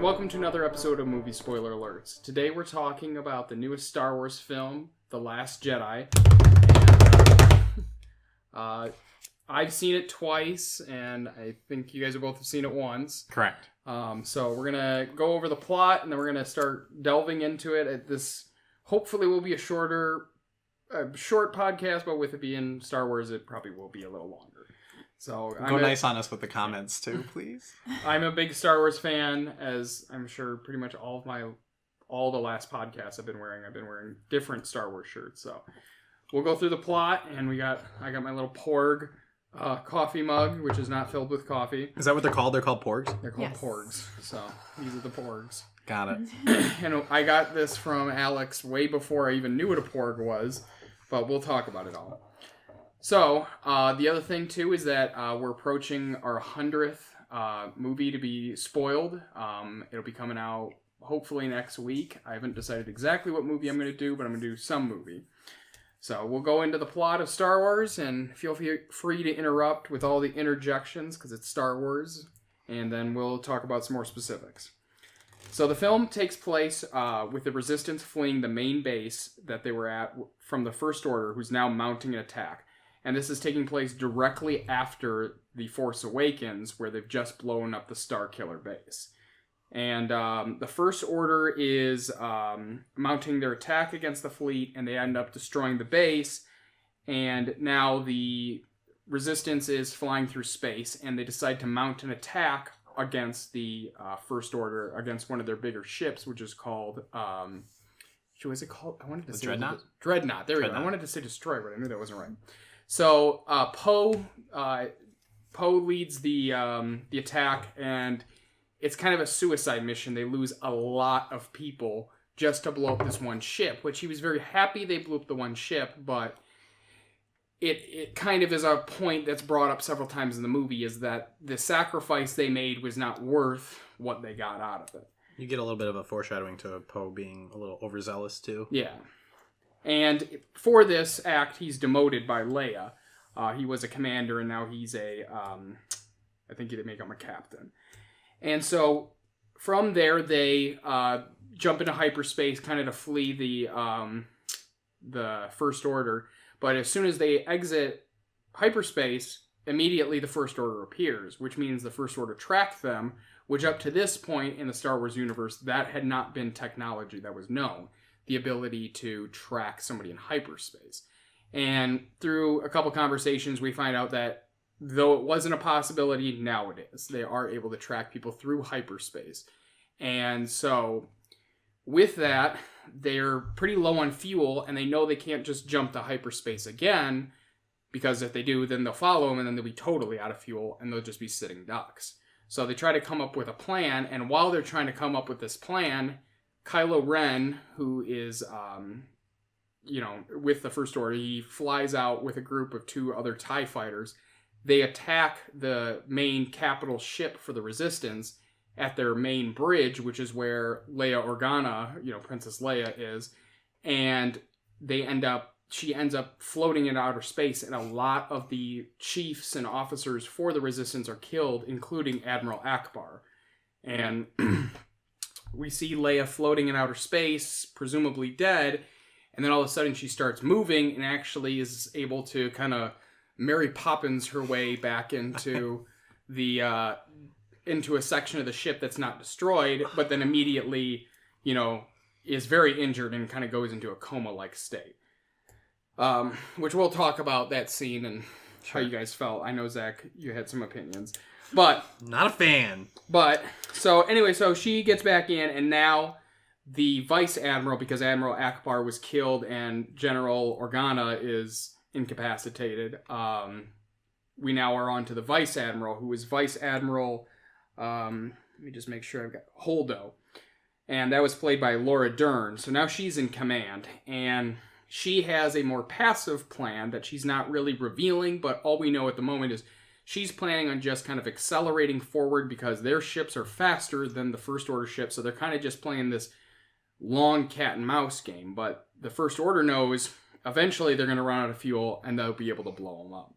and welcome to another episode of Movie Spoiler Alerts. Today we're talking about the newest Star Wars film, The Last Jedi. And, I've seen it twice, and I think you guys have both seen it once. Correct. So we're going to go over the plot, and then we're going to start delving into it. This hopefully will be a short podcast, but with it being Star Wars, it probably will be a little longer. So Go nice on us with the comments too, please. I'm a big Star Wars fan, as I'm sure pretty much all the last podcasts I've been wearing different Star Wars shirts. So we'll go through the plot, and I got my little Porg coffee mug, which is not filled with coffee. Is that what they're called? They're called Porgs? They're called Porgs. So these are the Porgs. Got it. And I got this from Alex way before I even knew what a Porg was, but we'll talk about it all. So, the other thing, too, is that we're approaching our 100th movie to be spoiled. It'll be coming out hopefully next week. I haven't decided exactly what movie I'm going to do, but I'm going to do some movie. So, we'll go into the plot of Star Wars, and feel free to interrupt with all the interjections, because it's Star Wars, and then we'll talk about some more specifics. So, the film takes place with the Resistance fleeing the main base that they were at from the First Order, who's now mounting an attack. And this is taking place directly after The Force Awakens, where they've just blown up the Starkiller base. And the First Order is mounting their attack against the fleet, and they end up destroying the base. And now the Resistance is flying through space, and they decide to mount an attack against the First Order, against one of their bigger ships, which is called... what was it called? I wanted to say Dreadnought? Dreadnought. There we go. I wanted to say Destroyer, but I knew that wasn't right. So Poe leads the attack, and it's kind of a suicide mission. They lose a lot of people just to blow up this one ship, which he was very happy they blew up the one ship, but it kind of is a point that's brought up several times in the movie, is that the sacrifice they made was not worth what they got out of it. You get a little bit of a foreshadowing to Poe being a little overzealous too. Yeah. And for this act, he's demoted by Leia. He was a commander, and now he's I think they make him a captain. And so from there, they jump into hyperspace, kind of to flee the First Order. But as soon as they exit hyperspace, immediately the First Order appears, which means the First Order tracked them, which up to this point in the Star Wars universe, that had not been technology that was known. The ability to track somebody in hyperspace. And through a couple conversations, we find out that though it wasn't a possibility, now it is. They are able to track people through hyperspace. And so with that, they're pretty low on fuel, and they know they can't just jump to hyperspace again, because if they do, then they'll follow them, and then they'll be totally out of fuel, and they'll just be sitting ducks. So they try to come up with a plan, and while they're trying to come up with this plan, Kylo Ren, who is, with the First Order, he flies out with a group of 2 other TIE fighters. They attack the main capital ship for the Resistance at their main bridge, which is where Leia Organa, Princess Leia is, and she ends up floating in outer space, and a lot of the chiefs and officers for the Resistance are killed, including Admiral Ackbar. And... we see Leia floating in outer space, presumably dead, and then all of a sudden she starts moving and actually is able to kind of Mary Poppins her way back into into a section of the ship that's not destroyed, but then immediately, is very injured and kind of goes into a coma-like state. Which we'll talk about that scene and how you guys felt. I know, Zach, you had some opinions. But not a fan. But so she gets back in, and now the Vice Admiral, because Admiral Ackbar was killed and General Organa is incapacitated, we now are on to the Vice Admiral, who is Vice Admiral, let me just make sure I've got Holdo. And that was played by Laura Dern. So now she's in command, and she has a more passive plan that she's not really revealing, but all we know at the moment is she's planning on just kind of accelerating forward because their ships are faster than the First Order ships, so they're kind of just playing this long cat and mouse game. But the First Order knows eventually they're going to run out of fuel and they'll be able to blow them up.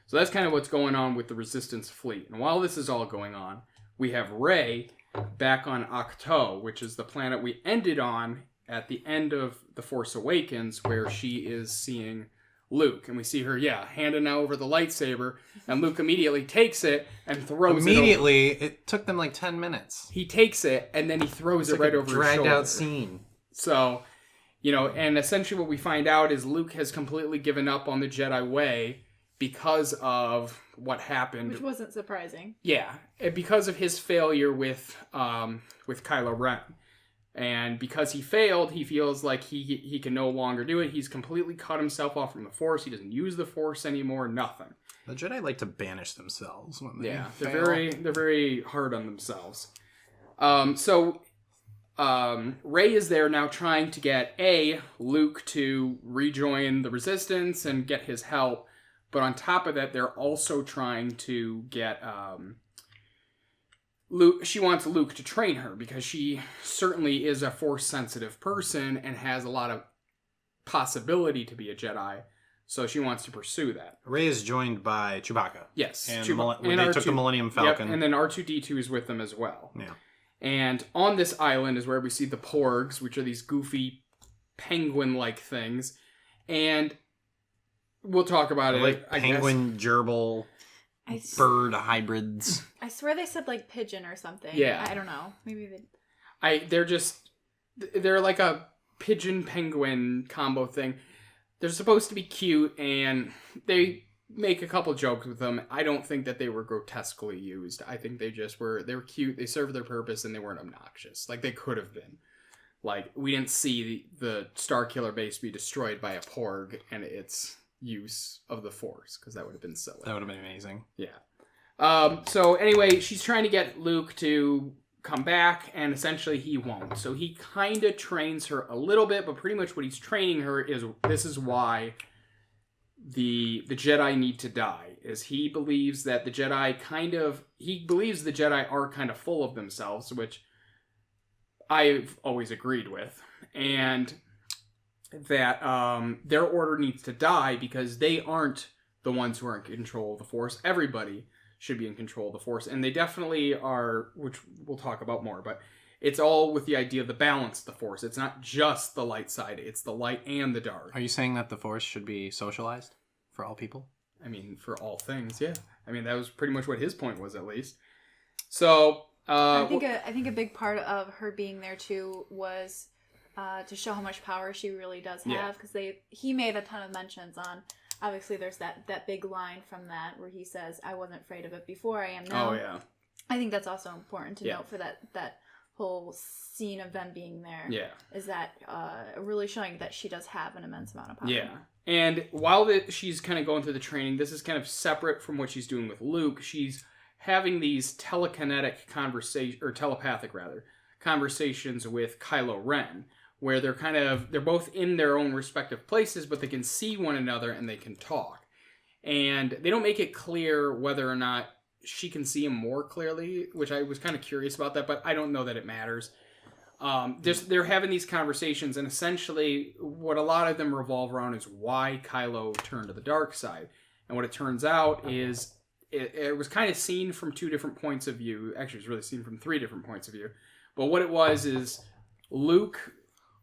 So that's kind of what's going on with the Resistance fleet. And while this is all going on, we have Rey, back on Ahch-To, which is the planet we ended on at the end of The Force Awakens, where she is seeing Luke. And we see her, handing over the lightsaber, and Luke immediately takes it and throws it over. It took them like 10 minutes. He takes it, and then he throws it right over his shoulder. Dragged out scene. So, and essentially what we find out is Luke has completely given up on the Jedi way because of what happened. Which wasn't surprising. Yeah, because of his failure with Kylo Ren. And because he failed, he feels like he can no longer do it. He's completely cut himself off from the Force. He doesn't use the Force anymore, nothing. The Jedi like to banish themselves when they fail. They're very hard on themselves. So Rey is there now trying to get Luke to rejoin the Resistance and get his help. But on top of that, they're also trying to get Luke. She wants Luke to train her because she certainly is a Force-sensitive person and has a lot of possibility to be a Jedi. So she wants to pursue that. Rey is joined by Chewbacca. Yes. And when they took the Millennium Falcon. Yep, and then R2-D2 is with them as well. Yeah. And on this island is where we see the Porgs, which are these goofy penguin-like things. And we'll talk about it. Like penguin, gerbil, bird hybrids. I swear they said like pigeon or something. Yeah. I don't know. Maybe they... They're like a pigeon penguin combo thing. They're supposed to be cute, and they make a couple jokes with them. I don't think that they were grotesquely used. I think they were cute, they served their purpose, and they weren't obnoxious. Like, they could have been. Like, we didn't see the Starkiller base be destroyed by a Porg and its use of the Force, because that would have been silly. That would have been amazing. Yeah. So, anyway, she's trying to get Luke to come back, and essentially he won't. So he kind of trains her a little bit, but pretty much what he's training her is, this is why the Jedi need to die, is he believes that the Jedi are kind of full of themselves, which I've always agreed with, and that their order needs to die because they aren't the ones who are in control of the Force. Everybody should be in control of the Force, and they definitely are, which we'll talk about more, but it's all with the idea of the balance of the Force. It's not just the light side, it's the light and the dark. Are you saying that the Force should be socialized for all people? I mean, for all things, yeah. I mean, that was pretty much what his point was, at least. So, I think a big part of her being there, too, was to show how much power she really does have, because he made a ton of mentions on... Obviously, there's that big line from that where he says, "I wasn't afraid of it before, I am now." Oh, yeah. I think that's also important to note for that whole scene of them being there. Yeah. Is that really showing that she does have an immense amount of power. Yeah. And while she's kind of going through the training, this is kind of separate from what she's doing with Luke. She's having these telepathic conversations with Kylo Ren, where they're both in their own respective places, but they can see one another and they can talk. And they don't make it clear whether or not she can see him more clearly, which I was kind of curious about that, but I don't know that it matters. They're having these conversations, and essentially what a lot of them revolve around is why Kylo turned to the dark side. And what it turns out is it was kind of seen from two different points of view. Actually, it was really seen from three different points of view. But what it was is Luke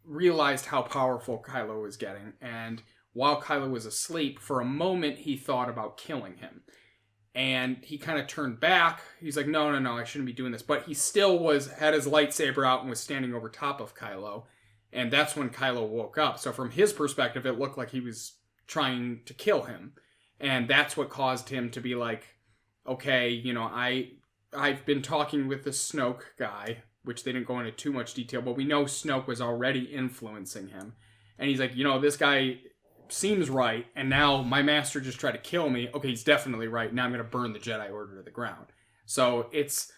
realized how powerful Kylo was getting, and while Kylo was asleep, for a moment he thought about killing him. And he kind of turned back. He's like, no, I shouldn't be doing this. But he still had his lightsaber out and was standing over top of Kylo. And that's when Kylo woke up. So from his perspective, it looked like he was trying to kill him. And that's what caused him to be like, okay, I've been talking with this Snoke guy, which they didn't go into too much detail, but we know Snoke was already influencing him. And he's like, this guy seems right, and now my master just tried to kill me. Okay, he's definitely right. Now I'm going to burn the Jedi Order to the ground. So it's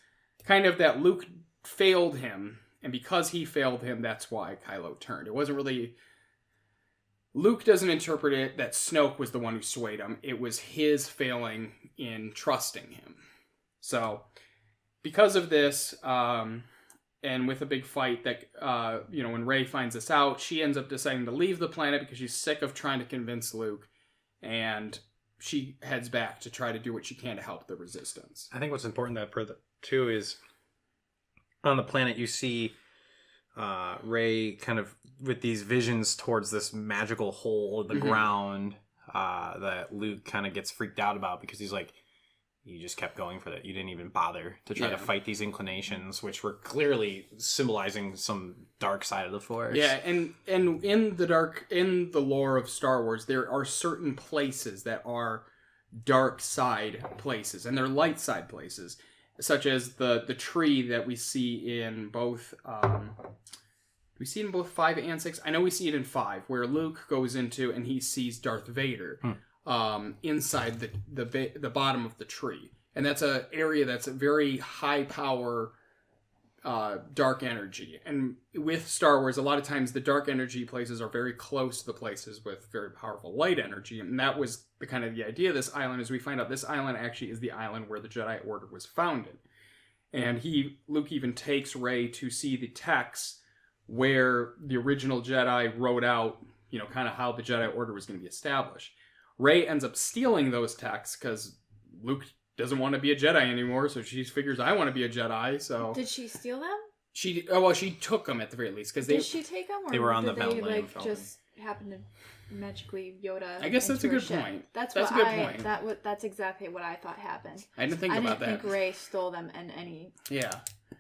kind of that Luke failed him, and because he failed him, that's why Kylo turned. It wasn't really... Luke doesn't interpret it that Snoke was the one who swayed him. It was his failing in trusting him. So, because of this... and with a big fight that, when Rey finds this out, she ends up deciding to leave the planet because she's sick of trying to convince Luke. And she heads back to try to do what she can to help the Resistance. I think what's important too is on the planet, you see Rey kind of with these visions towards this magical hole in the ground that Luke kind of gets freaked out about because he's like, you just kept going for that. You didn't even bother to try to fight these inclinations, which were clearly symbolizing some dark side of the Force. Yeah, and in the lore of Star Wars, there are certain places that are dark side places, and they're light side places, such as the tree that we see in both. We see it in both 5 and 6. I know we see it in 5, where Luke goes into and he sees Darth Vader. Inside the bottom of the tree, and that's an area that's a very high power dark energy. And with Star Wars, a lot of times the dark energy places are very close to the places with very powerful light energy, and that was the idea of this island. Is we find out this island actually is the island where the Jedi Order was founded, and Luke even takes Rey to see the texts where the original Jedi wrote out, kind of how the Jedi Order was going to be established. Rey ends up stealing those texts because Luke doesn't want to be a Jedi anymore, so she figures I want to be a Jedi. So did she steal them? She took them at the very least because did she take them? Or they were on did the they mountain. just happen to magically Yoda? I guess that's a good ship? point. That's a good point. That's exactly what I thought happened. I didn't think about that. I didn't think Rey stole them in any. Yeah.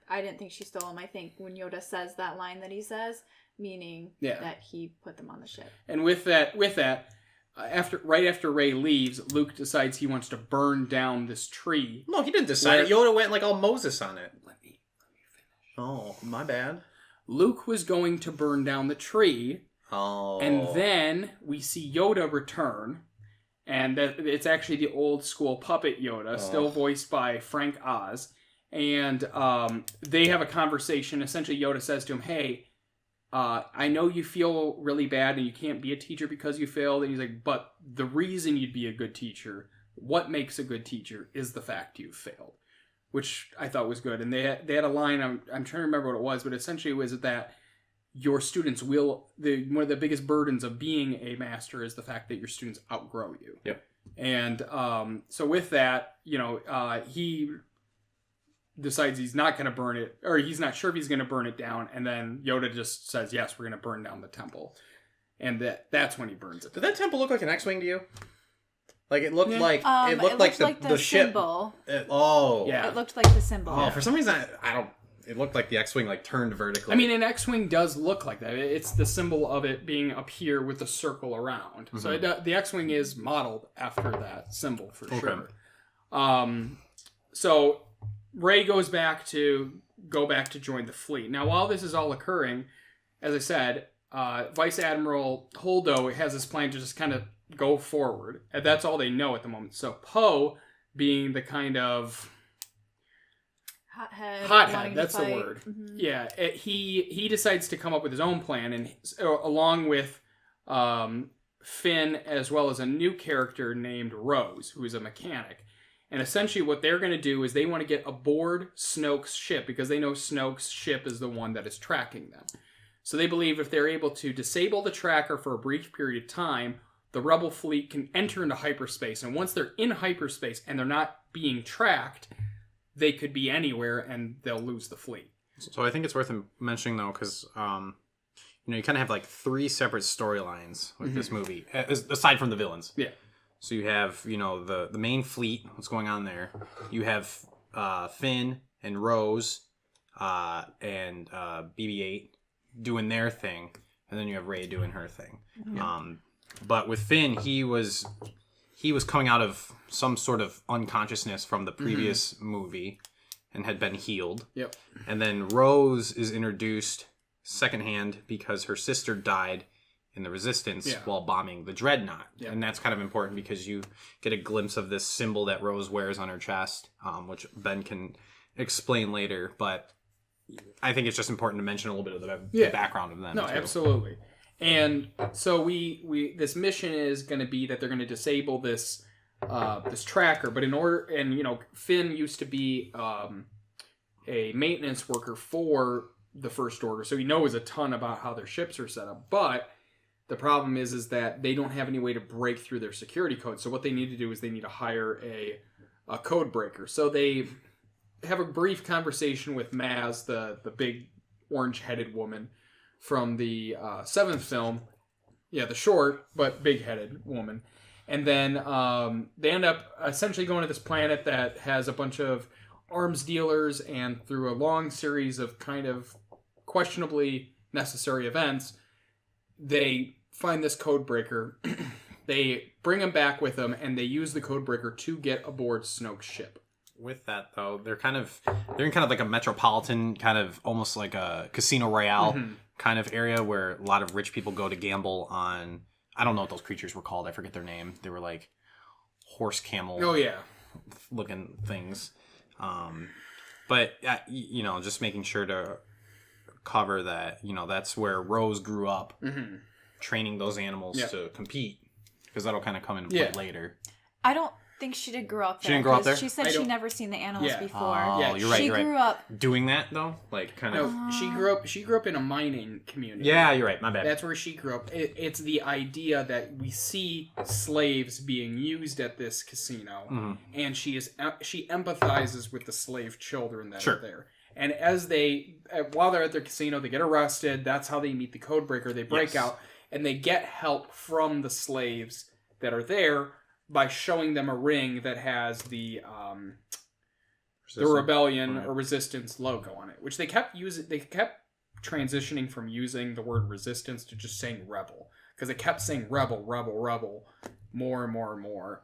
I didn't think she stole them. I think when Yoda says that line that he says, meaning that he put them on the ship. And with that. Right after Rey leaves, Luke decides he wants to burn down this tree. No, he didn't decide. Yoda went like all Moses on it. Let me finish. Oh, my bad. Luke was going to burn down the tree. Oh. And then we see Yoda return. And it's actually the old school puppet Yoda, still voiced by Frank Oz. And they have a conversation. Essentially, Yoda says to him, hey, I know you feel really bad and you can't be a teacher because you failed. And he's like, but the reason you'd be a good teacher, what makes a good teacher, is the fact you failed. Which I thought was good. And they had a line, I'm trying to remember what it was, but essentially it was that your students one of the biggest burdens of being a master is the fact that your students outgrow you. Yep. And so with that, he decides he's not going to burn it, or he's not sure if he's going to burn it down, and then Yoda just says, yes, we're going to burn down the temple. And that's when he burns it. Did that temple look like an X-Wing to you? Like it looked like it looked like the ship. Symbol. Yeah. It looked like the symbol. Oh, for some reason I don't. It looked like the X-Wing like turned vertically. I mean, an X-Wing does look like that. It's the symbol of it being up here with the circle around. Mm-hmm. So the X-Wing is modeled after that symbol for sure. So Rey goes back to join the fleet. Now, while this is all occurring, as I said, Vice Admiral Holdo has this plan to just kind of go forward. And that's all they know at the moment. So Poe, being the kind of hothead, that's the word. Mm-hmm. Yeah, he decides to come up with his own plan, and along with Finn, as well as a new character named Rose, who is a mechanic. And essentially what they're going to do is they want to get aboard Snoke's ship because they know Snoke's ship is the one that is tracking them. So they believe if they're able to disable the tracker for a brief period of time, the Rebel fleet can enter into hyperspace. And once they're in hyperspace and they're not being tracked, they could be anywhere and they'll lose the fleet. So I think it's worth mentioning, though, because you kind of have like 3 separate storylines with this movie, aside from the villains. Yeah. So you have, the main fleet, what's going on there. You have Finn and Rose and BB-8 doing their thing, and then you have Rey doing her thing. Yeah. But with Finn, he was coming out of some sort of unconsciousness from the previous movie and had been healed. Yep. And then Rose is introduced secondhand because her sister died in the Resistance while bombing the Dreadnought. Yeah. And that's kind of important because you get a glimpse of this symbol that Rose wears on her chest, which Ben can explain later. But I think it's just important to mention a little bit of the background of them. No, too. Absolutely. And so we this mission is going to be that they're going to disable this tracker. But Finn used to be a maintenance worker for the First Order, so he knows a ton about how their ships are set up. But the problem is that they don't have any way to break through their security code. So what they need to do is they need to hire a code breaker. So they have a brief conversation with Maz, the big orange-headed woman from the 7th film. Yeah, the short but big-headed woman. And then they end up essentially going to this planet that has a bunch of arms dealers, and through a long series of kind of questionably necessary events, they find this code breaker. They bring him back with them, and they use the code breaker to get aboard Snoke's ship. With that, though, they're in kind of like a metropolitan, kind of almost like a Casino Royale kind of area where a lot of rich people go to gamble on. I don't know what those creatures were called. I forget their name. They were like horse camel. Oh yeah, looking things. But just making sure to cover that. That's where Rose grew up, training those animals to compete, because that'll kind of come into play later. I don't think she did grow up there. She didn't grow up there? She said she'd never seen the animals before. Oh, you're right. She grew up doing that though, like kind of. No, she grew up in a mining community. Yeah, you're right. My bad. That's where she grew up. It's the idea that we see slaves being used at this casino, and she empathizes with the slave children that are there. And while they're at their casino, they get arrested. That's how they meet the codebreaker. They break out, and they get help from the slaves that are there by showing them a ring that has the rebellion or resistance logo on it, which they kept using. They kept transitioning from using the word resistance to just saying rebel, because they kept saying rebel, rebel, rebel more and more and more,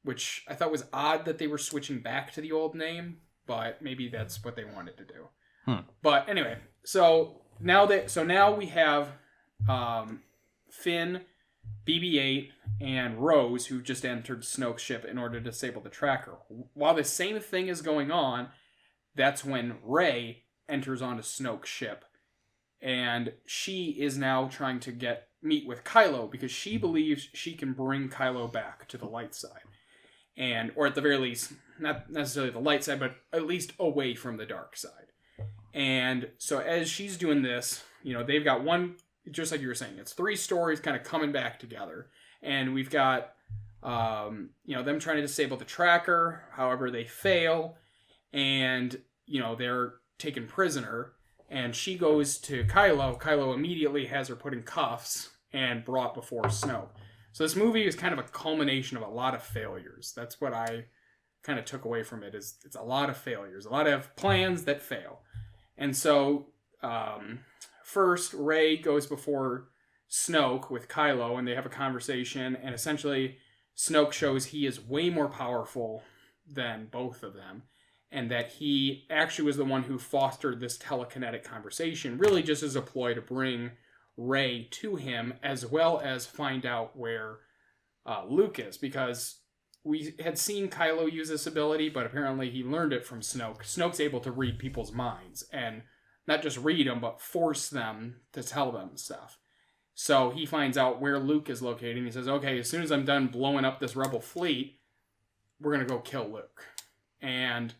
which I thought was odd that they were switching back to the old name, but maybe that's what they wanted to do. But anyway, so now we have Finn, BB-8, and Rose, who just entered Snoke's ship in order to disable the tracker. While the same thing is going on, that's when Rey enters onto Snoke's ship, and she is now trying to meet with Kylo, because she believes she can bring Kylo back to the light side, or at the very least, not necessarily the light side, but at least away from the dark side. And so as she's doing this, they've got one. Just like you were saying, it's 3 stories kind of coming back together. And we've got, them trying to disable the tracker. However, they fail. And, they're taken prisoner. And she goes to Kylo. Kylo immediately has her put in cuffs and brought before Snoke. So this movie is kind of a culmination of a lot of failures. That's what I kind of took away from it, is it's a lot of failures. A lot of plans that fail. And so... first, Rey goes before Snoke with Kylo, and they have a conversation, and essentially Snoke shows he is way more powerful than both of them, and that he actually was the one who fostered this telekinetic conversation, really just as a ploy to bring Rey to him, as well as find out where Luke is, because we had seen Kylo use this ability, but apparently he learned it from Snoke. Snoke's able to read people's minds, and not just read them, but force them to tell them stuff. So he finds out where Luke is located, and he says, okay, as soon as I'm done blowing up this rebel fleet, we're going to go kill Luke. And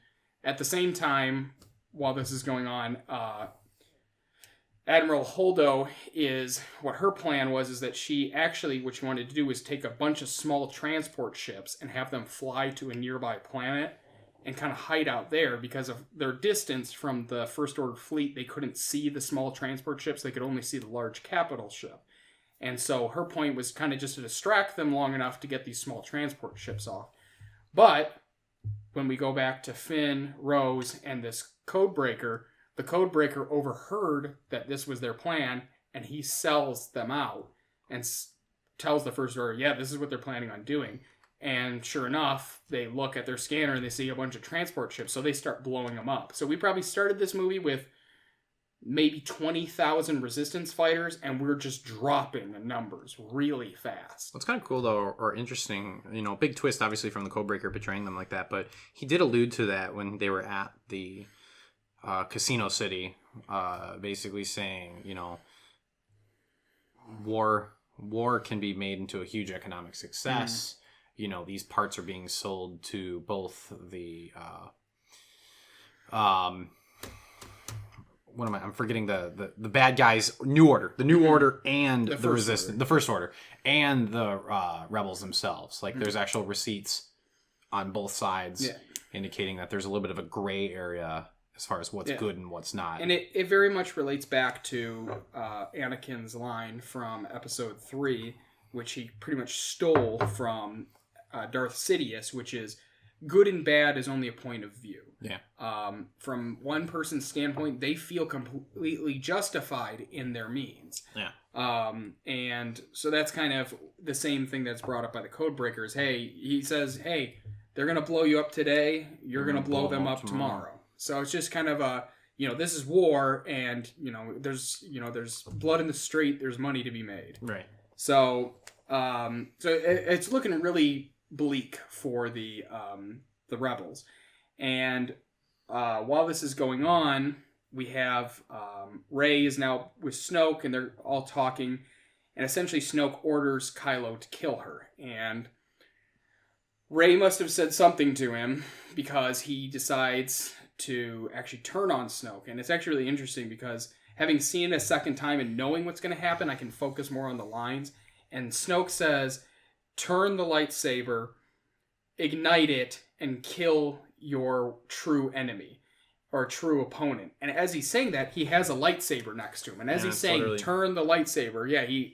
at the same time, while this is going on, Admiral Holdo what her plan was, is that she actually, what she wanted to do was take a bunch of small transport ships and have them fly to a nearby planet and kind of hide out there. Because of their distance from the First Order fleet, they couldn't see the small transport ships. They could only see the large capital ship. And so her point was kind of just to distract them long enough to get these small transport ships off. But when we go back to Finn, Rose, and this codebreaker, the codebreaker overheard that this was their plan, and he sells them out and tells the First Order, yeah, this is what they're planning on doing. And sure enough, they look at their scanner and they see a bunch of transport ships, so they start blowing them up. So we probably started this movie with maybe 20,000 resistance fighters, and we're just dropping the numbers really fast. What's kind of cool, though, or interesting, big twist, obviously, from the Codebreaker portraying them like that, but he did allude to that when they were at the Casino City, basically saying, war can be made into a huge economic success. These parts are being sold to both the I'm forgetting the bad guys, New Order, the New Order, and the Resistance, the First Order, and the rebels themselves. Like there's actual receipts on both sides, Yeah. indicating that there's a little bit of a gray area as far as what's good and what's not. And it very much relates back to Anakin's line from Episode 3, which he pretty much stole from Darth Sidious, which is good and bad is only a point of view. Yeah. From one person's standpoint, they feel completely justified in their means. Yeah. And so that's kind of the same thing that's brought up by the Codebreakers. Hey, he says, hey, they're going to blow you up today. You're going to blow them up tomorrow. So it's just kind of this is war, and there's blood in the street. There's money to be made. Right. So it's looking really bleak for the rebels. And while this is going on, we have Rey is now with Snoke, and they're all talking. And essentially, Snoke orders Kylo to kill her, and Rey must have said something to him because he decides to actually turn on Snoke. And it's actually really interesting because having seen it a second time and knowing what's going to happen, I can focus more on the lines. And Snoke says, turn the lightsaber, ignite it, and kill your true enemy or true opponent. And as he's saying that, he has a lightsaber next to him. And as he's saying, literally, turn the lightsaber,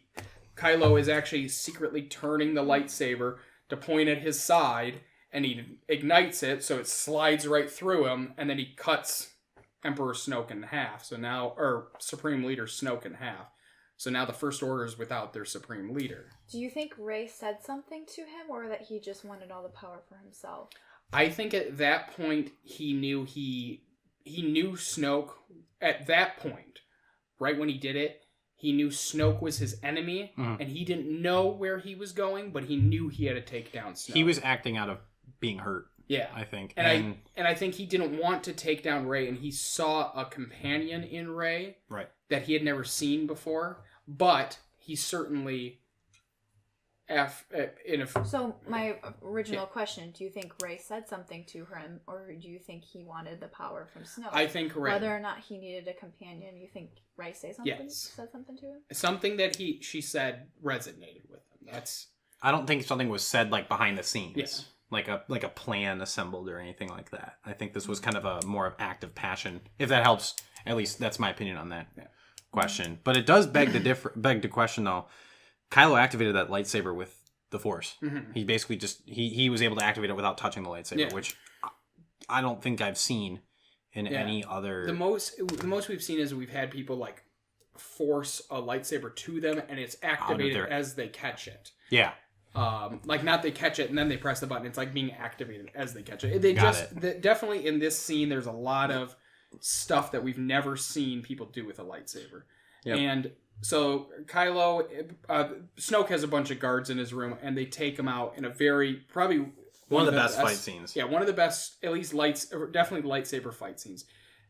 Kylo is actually secretly turning the lightsaber to point at his side, and he ignites it so it slides right through him, and then he cuts Emperor Snoke in half. Or Supreme Leader Snoke in half. So now the First Order is without their Supreme Leader. Do you think Rey said something to him, or that he just wanted all the power for himself? I think at that point he knew Snoke. At that point, right when he did it, he knew Snoke was his enemy, and he didn't know where he was going, but he knew he had to take down Snoke. He was acting out of being hurt. Yeah, I think, and I think he didn't want to take down Rey, and he saw a companion in Rey, right, that he had never seen before. But he certainly, So my original question: do you think Rey said something to him, or do you think he wanted the power from Snoke? I think Rey. Whether or not he needed a companion, you think Rey said something to him? Something that she said resonated with him. I don't think something was said like behind the scenes. Yeah. Like a plan assembled or anything like that. I think this was kind of a more of act of passion. If that helps, at least that's my opinion on that question. But it does beg the question though. Kylo activated that lightsaber with the Force. Mm-hmm. He basically he was able to activate it without touching the lightsaber, which I don't think I've seen in any other. The most we've seen is we've had people like force a lightsaber to them, and it's activated as they catch it. Yeah. Like not they catch it and then they press the button. It's like being activated as they catch it. Definitely in this scene, there's a lot of stuff that we've never seen people do with a lightsaber. Yep. And so Kylo, Snoke has a bunch of guards in his room, and they take him out in a probably one of the best fight scenes. Yeah, one of the best, at least definitely lightsaber fight scenes.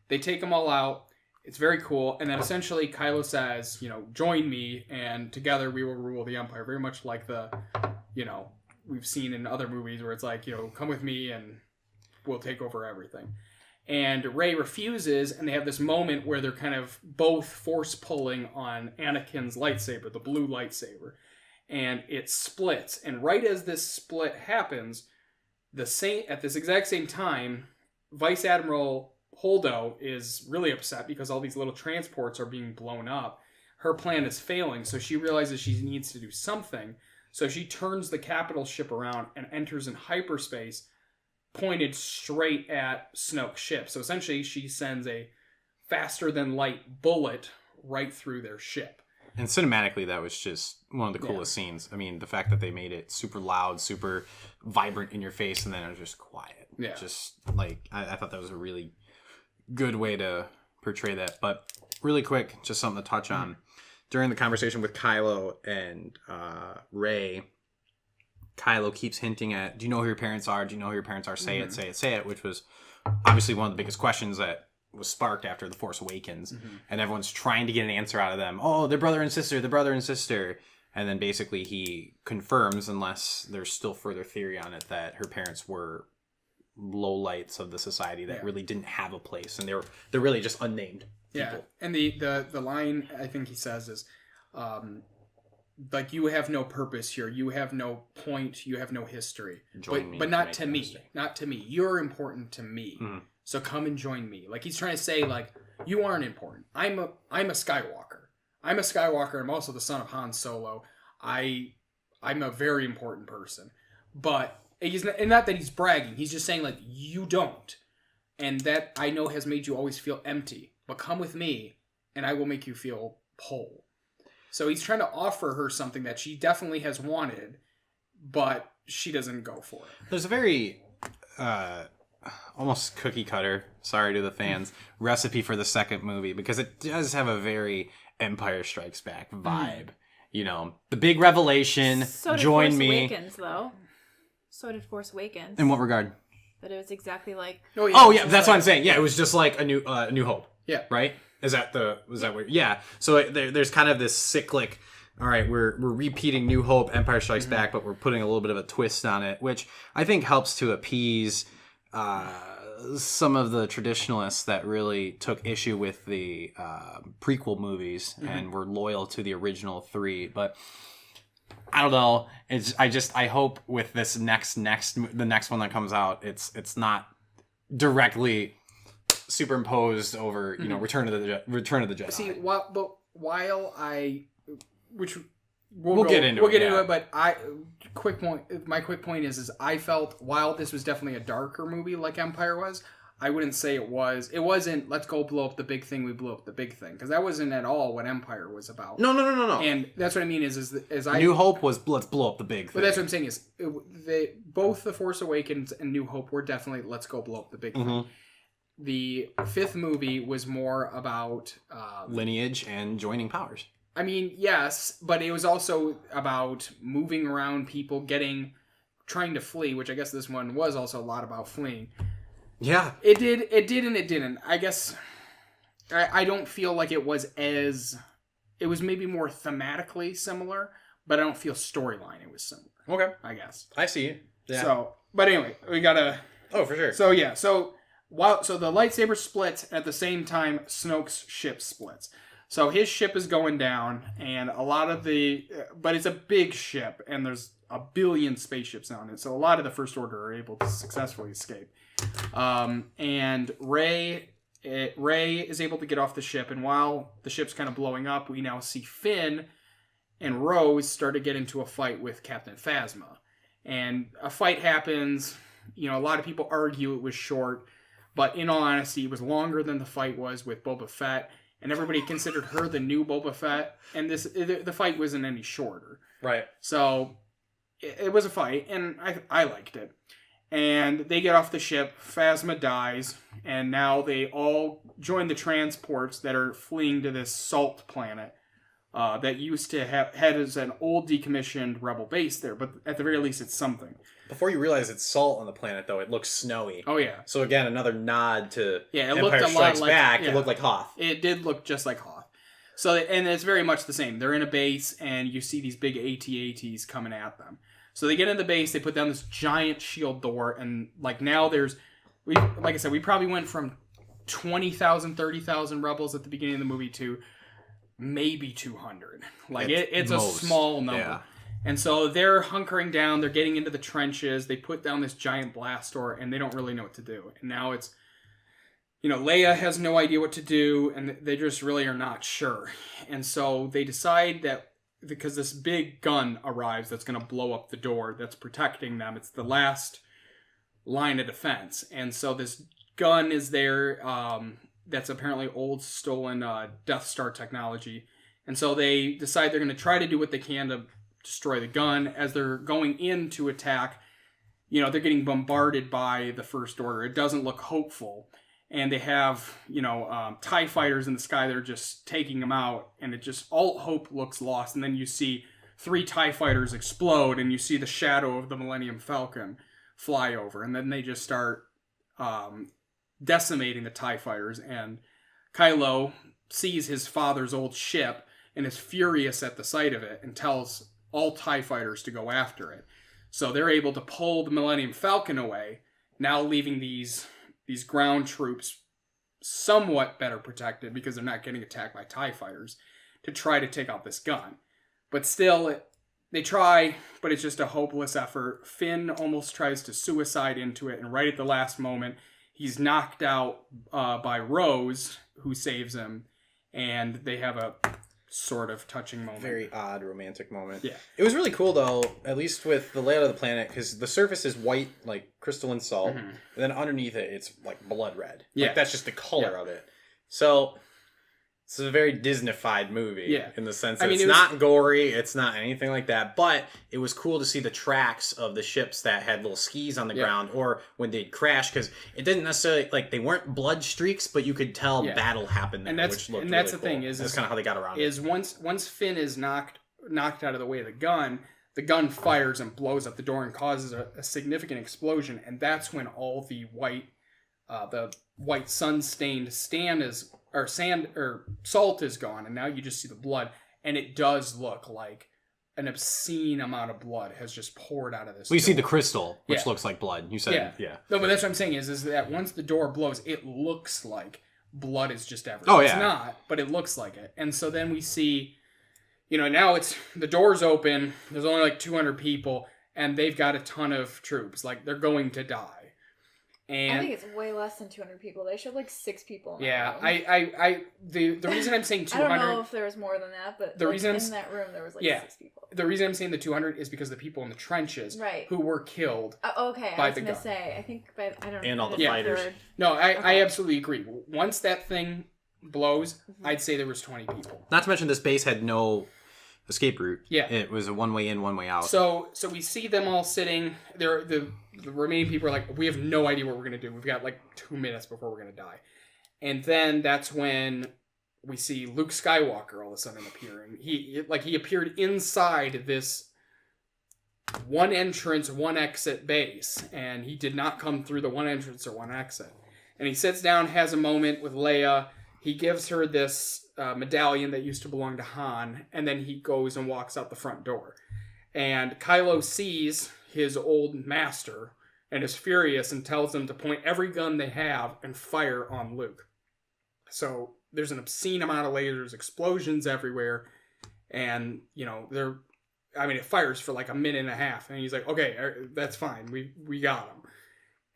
They take them all out. It's very cool. And then essentially Kylo says, join me, and together we will rule the Empire. Very much like we've seen in other movies where it's like, come with me and we'll take over everything. And Rey refuses, and they have this moment where they're kind of both force pulling on Anakin's lightsaber, the blue lightsaber. And it splits. And right as this split happens, at this exact same time, Vice Admiral Holdo is really upset because all these little transports are being blown up. Her plan is failing, so she realizes she needs to do something. So she turns the capital ship around and enters in hyperspace, pointed straight at Snoke's ship. So essentially she sends a faster than light bullet right through their ship. And cinematically, that was just one of the coolest scenes. I mean, the fact that they made it super loud, super vibrant in your face, and then it was just quiet. Yeah. Just like, I thought that was a really good way to portray that. But really quick, just something to touch on. During the conversation with Kylo and Rey, Kylo keeps hinting at, do you know who your parents are? Do you know who your parents are? Say it, say it, say it, which was obviously one of the biggest questions that was sparked after The Force Awakens. And everyone's trying to get an answer out of them. Oh, they're brother and sister, they're brother and sister. And then basically he confirms, unless there's still further theory on it, that her parents were lowlights of the society that really didn't have a place. And they're really just unnamed people. Yeah, and the line I think he says is, like, you have no purpose here. You have no point. You have no history. But not to me. Not to me. You're important to me. Mm-hmm. So come and join me. Like, he's trying to say, like, you aren't important. I'm a Skywalker. I'm a Skywalker. I'm also the son of Han Solo. I'm a very important person. But he's not that he's bragging. He's just saying, like, you don't. And that, I know, has made you always feel empty. But come with me, and I will make you feel whole. So he's trying to offer her something that she definitely has wanted, but she doesn't go for it. There's a very almost cookie cutter, sorry to the fans, recipe for the second movie, because it does have a very Empire Strikes Back vibe. You know, the big revelation, so join Force me. Awakens, though. So did Force Awakens. In what regard? That it was exactly like... Oh yeah, that's what I'm saying. Yeah, it was just like a New Hope. Yeah. Right? That what? Yeah. So there's kind of this cyclic. All right, we're repeating New Hope, Empire Strikes Back, but we're putting a little bit of a twist on it, which I think helps to appease some of the traditionalists that really took issue with the prequel movies and were loyal to the original three. But I don't know. I hope with this the next one that comes out, it's not directly superimposed over Return of the Jedi. See, while we'll get into it, but my quick point is I felt, while this was definitely a darker movie like Empire was, I wouldn't say it wasn't let's go blow up the big thing, we blew up the big thing, because that wasn't at all what Empire was about. No. And that's what I mean is New Hope was let's blow up the big thing. But that's what I'm saying is both The Force Awakens and New Hope were definitely let's go blow up the big thing. The fifth movie was more about lineage and joining powers. I mean, yes, but it was also about moving around people, trying to flee, which I guess this one was also a lot about fleeing. Yeah. It did and it didn't. I guess I don't feel like it was maybe more thematically similar, but I don't feel storyline it was similar. Okay. I guess. I see you. Yeah. So, but anyway, we gotta... Oh, for sure. So, yeah, so the lightsaber splits, at the same time, Snoke's ship splits. So his ship is going down, and but it's a big ship, and there's a billion spaceships on it, so a lot of the First Order are able to successfully escape. And Rey is able to get off the ship, and while the ship's kind of blowing up, we now see Finn and Rose start to get into a fight with Captain Phasma. And a fight happens. A lot of people argue it was short, but in all honesty, it was longer than the fight was with Boba Fett, and everybody considered her the new Boba Fett, and the fight wasn't any shorter. Right. So it was a fight, and I liked it. And they get off the ship, Phasma dies, and now they all join the transports that are fleeing to this salt planet that used to had as an old decommissioned rebel base there, but at the very least it's something. Before you realize it's salt on the planet, though, it looks snowy. Oh, yeah. So, again, another nod to Empire Strikes Back. Yeah. It looked like Hoth. It did look just like Hoth. So, and it's very much the same. They're in a base, and you see these big AT-ATs coming at them. So they get in the base, they put down this giant shield door, and, now like I said, we probably went from 20,000, 30,000 rebels at the beginning of the movie to maybe 200. It's a small number. Yeah. And so they're hunkering down, they're getting into the trenches, they put down this giant blast door, and they don't really know what to do. And now it's, Leia has no idea what to do, and they just really are not sure. And so they decide that, because this big gun arrives that's going to blow up the door that's protecting them, it's the last line of defense. And so this gun is there, that's apparently old, stolen Death Star technology. And so they decide they're going to try to do what they can to destroy the gun. As they're going in to attack, they're getting bombarded by the First Order. It doesn't look hopeful. And they have, TIE fighters in the sky that are just taking them out. And all hope looks lost. And then you see 3 TIE fighters explode, and you see the shadow of the Millennium Falcon fly over. And then they just start decimating the TIE fighters. And Kylo sees his father's old ship and is furious at the sight of it and tells all TIE fighters to go after it. So they're able to pull the Millennium Falcon away, now leaving these ground troops somewhat better protected because they're not getting attacked by TIE fighters to try to take out this gun. But still, they try, but it's just a hopeless effort. Finn almost tries to suicide into it, and right at the last moment, he's knocked out by Rose, who saves him, and they have a sort of touching moment. Very odd romantic moment. Yeah. It was really cool, though, at least with the layout of the planet, because the surface is white, like crystalline salt, and then underneath it, it's like blood red. Yeah. Like, that's just the color of it. So... It's a very Disney-fied movie in the sense that it's not gory, it's not anything like that, but it was cool to see the tracks of the ships that had little skis on the ground or when they'd crash, because it didn't necessarily, like, they weren't blood streaks, but you could tell battle happened there, which looked really cool. The thing is, that's kind of how they got around it. Once Finn is knocked out of the way of the gun fires and blows up the door and causes a significant explosion, and that's when all the white sun-stained salt is gone, and now you just see the blood, and it does look like an obscene amount of blood has just poured out of this. We see the crystal, which looks like blood. You said, No, but that's what I'm saying is that once the door blows, it looks like blood is just everywhere. It's not, but it looks like it. And so then we see, now the door's open. There's only like 200 people, and they've got a ton of troops. Like, they're going to die. And I think it's way less than 200 people. They showed like 6 people. In that room. The reason I'm saying 200. I don't know if there was more than that, but in that room there was like 6 people. The reason I'm saying the 200 is because the people in the trenches, who were killed. By I was going to say, I think I don't know. And all the fighters. No, I absolutely agree. Once that thing blows, I'd say there was 20 people. Not to mention this base had no escape route. Yeah. It was a one way in, one way out. So we see them all sitting there. The remaining people are like, we have no idea what we're going to do. We've got like 2 minutes before we're going to die. And then that's when we see Luke Skywalker all of a sudden appearing. He appeared inside this one entrance, one exit base. And he did not come through the one entrance or one exit. And he sits down, has a moment with Leia. He gives her this medallion that used to belong to Han, and then he goes and walks out the front door. And Kylo sees his old master and is furious and tells them to point every gun they have and fire on Luke. So there's an obscene amount of lasers, explosions everywhere, and it fires for like a minute and a half, and he's like, okay, that's fine, we got him.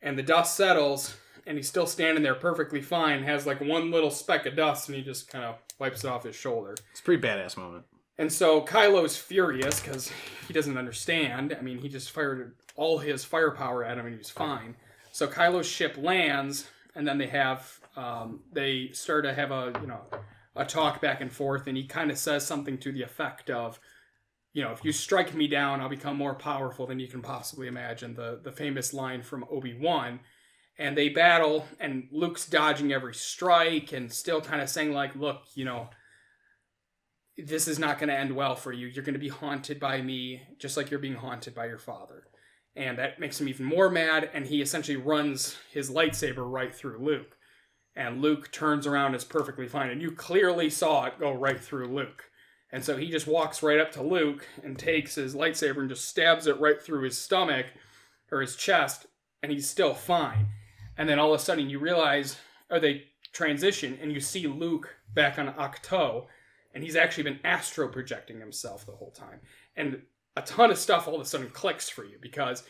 And the dust settles, and he's still standing there perfectly fine, has like one little speck of dust, and he just kind of wipes it off his shoulder. It's a pretty badass moment. And so Kylo's furious because he doesn't understand. I mean, he just fired all his firepower at him and he was fine. So Kylo's ship lands, and then they start to have a talk back and forth, and he kind of says something to the effect of, if you strike me down, I'll become more powerful than you can possibly imagine. The famous line from Obi-Wan. And they battle, and Luke's dodging every strike and still kind of saying, like, look, this is not going to end well for you. You're going to be haunted by me, just like you're being haunted by your father. And that makes him even more mad, and he essentially runs his lightsaber right through Luke. And Luke turns around and is perfectly fine, and you clearly saw it go right through Luke. And so he just walks right up to Luke and takes his lightsaber and just stabs it right through his stomach, or his chest, and he's still fine. And then all of a sudden you realize, or they transition, and you see Luke back on Ahch-To, and he's actually been astro projecting himself the whole time. And a ton of stuff all of a sudden clicks for you, because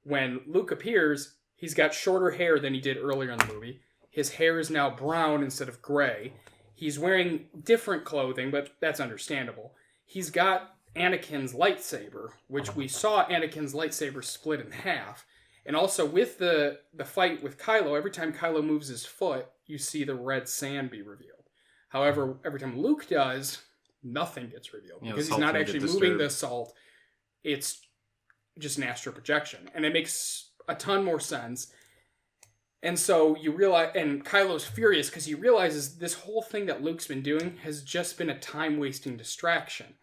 when Luke appears, he's got shorter hair than he did earlier in the movie. His hair is now brown instead of gray. He's wearing different clothing, but that's understandable. He's got Anakin's lightsaber, which we saw Anakin's lightsaber split in half. And also with the fight with Kylo, every time Kylo moves his foot, you see the red sand be revealed. However, every time Luke does, nothing gets revealed. Because he's not actually moving the salt. It's just an astral projection. And it makes a ton more sense. And so you realize, and Kylo's furious because he realizes this whole thing that Luke's been doing has just been a time-wasting distraction.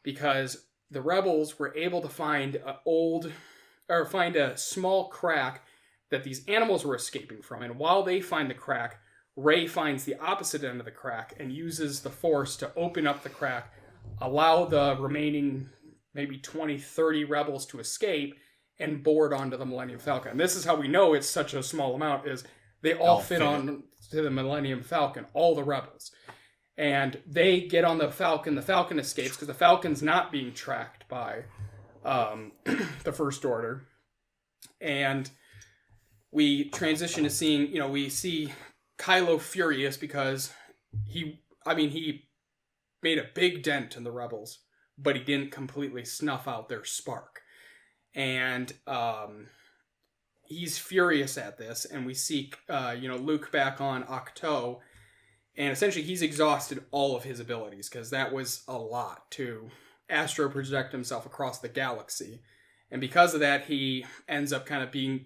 Because the rebels were able to find a small crack that these animals were escaping from. And while they find the crack, Rey finds the opposite end of the crack and uses the Force to open up the crack, allow the remaining maybe 20, 30 rebels to escape, and board onto the Millennium Falcon. And this is how we know it's such a small amount, is they all fit on to the Millennium Falcon, all the rebels. And they get on the Falcon. The Falcon escapes because the Falcon's not being tracked by the First Order. And we transition to seeing, we see Kylo furious because he made a big dent in the Rebels, but he didn't completely snuff out their spark. And he's furious at this, and we see, Luke back on Ahch-To, and essentially he's exhausted all of his abilities, because that was a lot to astro project himself across the galaxy. And because of that, he ends up kind of being,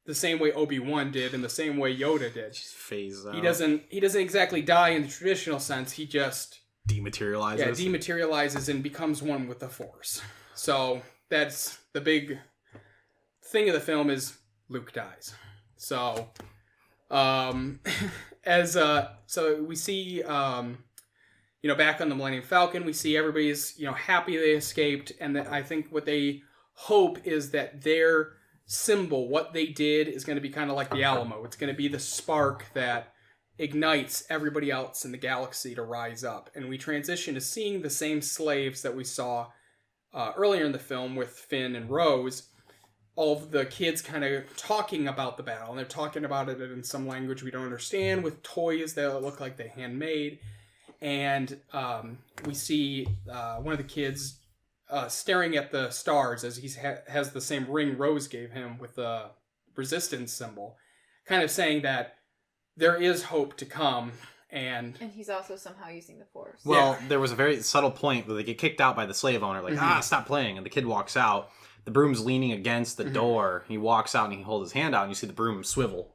the same way Obi-Wan did and the same way Yoda did. Just phase out. He doesn't exactly die in the traditional sense. He just dematerializes. Yeah, dematerializes and becomes one with the Force. So that's the big thing of the film is Luke dies. So so we see back on the Millennium Falcon, we see everybody's happy they escaped, and that I think what they hope is that their symbol, what they did, is going to be kind of like the Alamo. It's going to be the spark that ignites everybody else in the galaxy to rise up. And we transition to seeing the same slaves that we saw earlier in the film with Finn and Rose. All of the kids kind of talking about the battle, and they're talking about it in some language we don't understand, with toys that look like they handmade. And we see one of the kids staring at the stars as he has the same ring Rose gave him with the resistance symbol, kind of saying that there is hope to come. And he's also somehow using the Force. Well, there was a very subtle point where they get kicked out by the slave owner, like, stop playing. And the kid walks out. The broom's leaning against the door. He walks out and he holds his hand out, and you see the broom swivel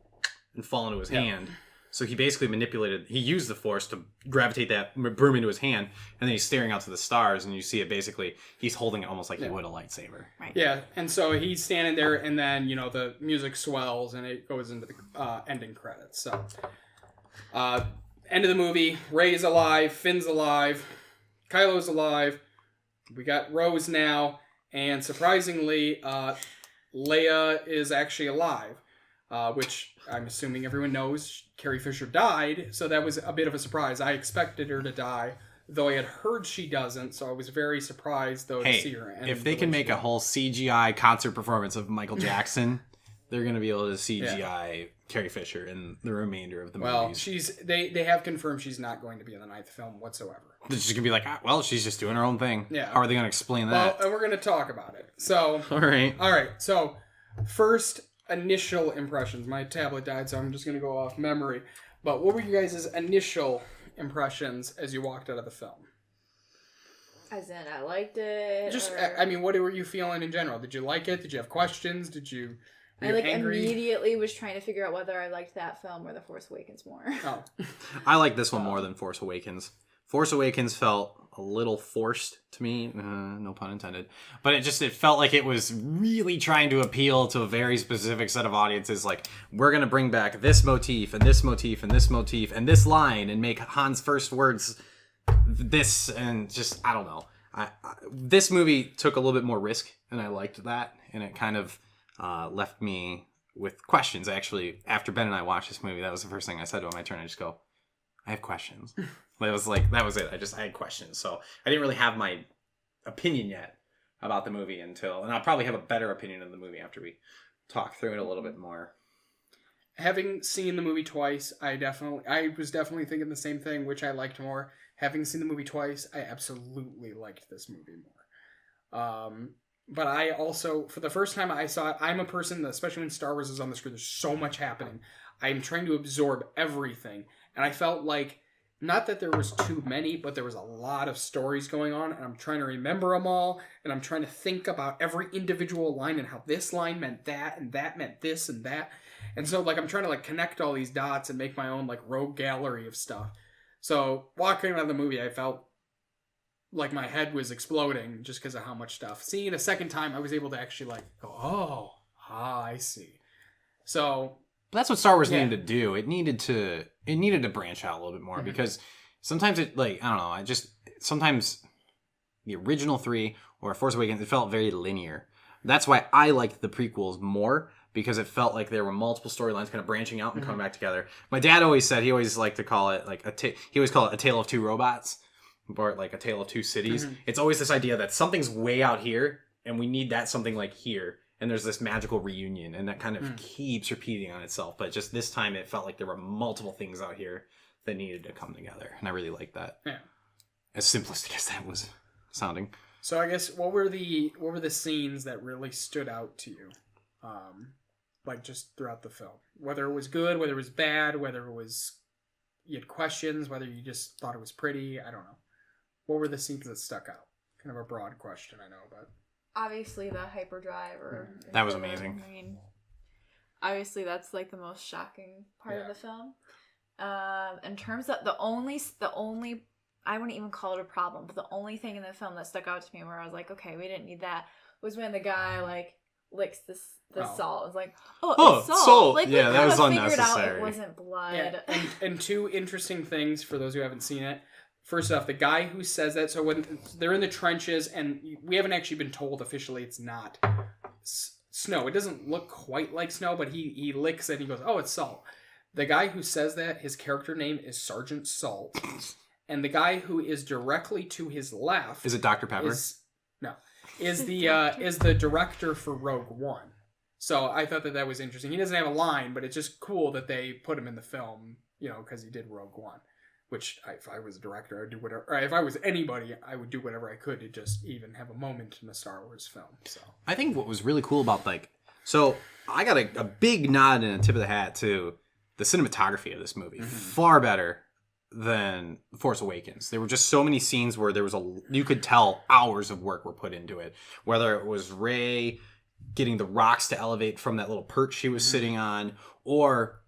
and fall into his hand. So he basically he used the Force to gravitate that broom into his hand, and then he's staring out to the stars, and you see it basically, he's holding it almost like he would a lightsaber. Right. Yeah, and so he's standing there, and then, the music swells, and it goes into the ending credits. So, end of the movie, Rey's alive, Finn's alive, Kylo's alive, we got Rose now, and surprisingly, Leia is actually alive, which I'm assuming everyone knows Carrie Fisher died, so that was a bit of a surprise. I expected her to die, though I had heard she doesn't, so I was very surprised, though, to see her. And if they can make a whole CGI concert performance of Michael Jackson, they're going to be able to CGI Carrie Fisher in the remainder of the movies. Well, they have confirmed she's not going to be in the 9th film whatsoever. They're just going to be like, she's just doing her own thing. Yeah. How are they going to explain that? Well, and we're going to talk about it. So, All right. So, first initial impressions. My tablet died, so I'm just going to go off memory. But what were you guys' initial impressions as you walked out of the film? As in, I liked it. What were you feeling in general? Did you like it? Did you have questions? I immediately was trying to figure out whether I liked that film or The Force Awakens more. Oh. I like this one more than Force Awakens. Force Awakens felt a little forced to me, no pun intended. But it felt like it was really trying to appeal to a very specific set of audiences. Like, we're going to bring back this motif and this motif and this motif and this line and make Han's first words this, and just, I don't know. This movie took a little bit more risk, and I liked that. And it kind of left me with questions. Actually, after Ben and I watched this movie, that was the first thing I said to him. I turned and just go, I have questions. That was it. I had questions. So I didn't really have my opinion yet about the movie and I'll probably have a better opinion of the movie after we talk through it a little bit more. Having seen the movie twice, I was definitely thinking the same thing, which I liked more. Having seen the movie twice, I absolutely liked this movie more. But I also, for the first time I saw it, I'm a person that, especially when Star Wars is on the screen, there's so much happening. I'm trying to absorb everything. And I felt like, not that there was too many, but there was a lot of stories going on, and I'm trying to remember them all, and I'm trying to think about every individual line and how this line meant that, and that meant this and that. And so, I'm trying to, connect all these dots and make my own, rogue gallery of stuff. So, walking out of the movie, I felt like my head was exploding just because of how much stuff. Seeing it a second time, I was able to actually, go, I see. So... But that's what Star Wars needed to do. It needed to branch out a little bit more, because sometimes I don't know, sometimes the original 3 or Force Awakens, it felt very linear. That's why I liked the prequels more, because it felt like there were multiple storylines kind of branching out and coming back together. My dad always said he always liked to call it like he always called it a tale of two robots, or like a tale of two cities. It's always this idea that something's way out here and we need that something like here, and there's this magical reunion, and that kind of keeps repeating on itself. But just this time it felt like there were multiple things out here that needed to come together, and I really liked that. Yeah, as simplistic as that was sounding. So I guess what were the scenes that really stood out to you, like just throughout the film? Whether it was good, whether it was bad, whether it was you had questions, whether you just thought it was pretty. I don't know. What were the scenes that stuck out? Kind of a broad question, I know, but obviously the hyperdrive that was amazing. I mean, obviously that's like the most shocking part of the film. In terms of the only I wouldn't even call it a problem, but the only thing in the film that stuck out to me where I was like, okay, we didn't need that, was when the guy like licks the salt. I was like, it's salt. Like, yeah, that was unnecessary. Figured out it wasn't blood. Yeah. And two interesting things for those who haven't seen it. First off, the guy who says that, so when they're in the trenches, and we haven't actually been told officially it's not snow. It doesn't look quite like snow, but he licks it and he goes, oh, it's salt. The guy who says that, his character name is Sergeant Salt. And the guy who is directly to his left... Is it Dr. Pepper? Is the director for Rogue One. So I thought that was interesting. He doesn't have a line, but it's just cool that they put him in the film, because he did Rogue One. Which, if I was a director, I would do whatever... Or if I was anybody, I would do whatever I could to just even have a moment in a Star Wars film. So I think what was really cool about, So, I got a big nod and a tip of the hat to the cinematography of this movie. Far better than Force Awakens. There were just so many scenes where you could tell hours of work were put into it. Whether it was Rey getting the rocks to elevate from that little perch she was sitting on, or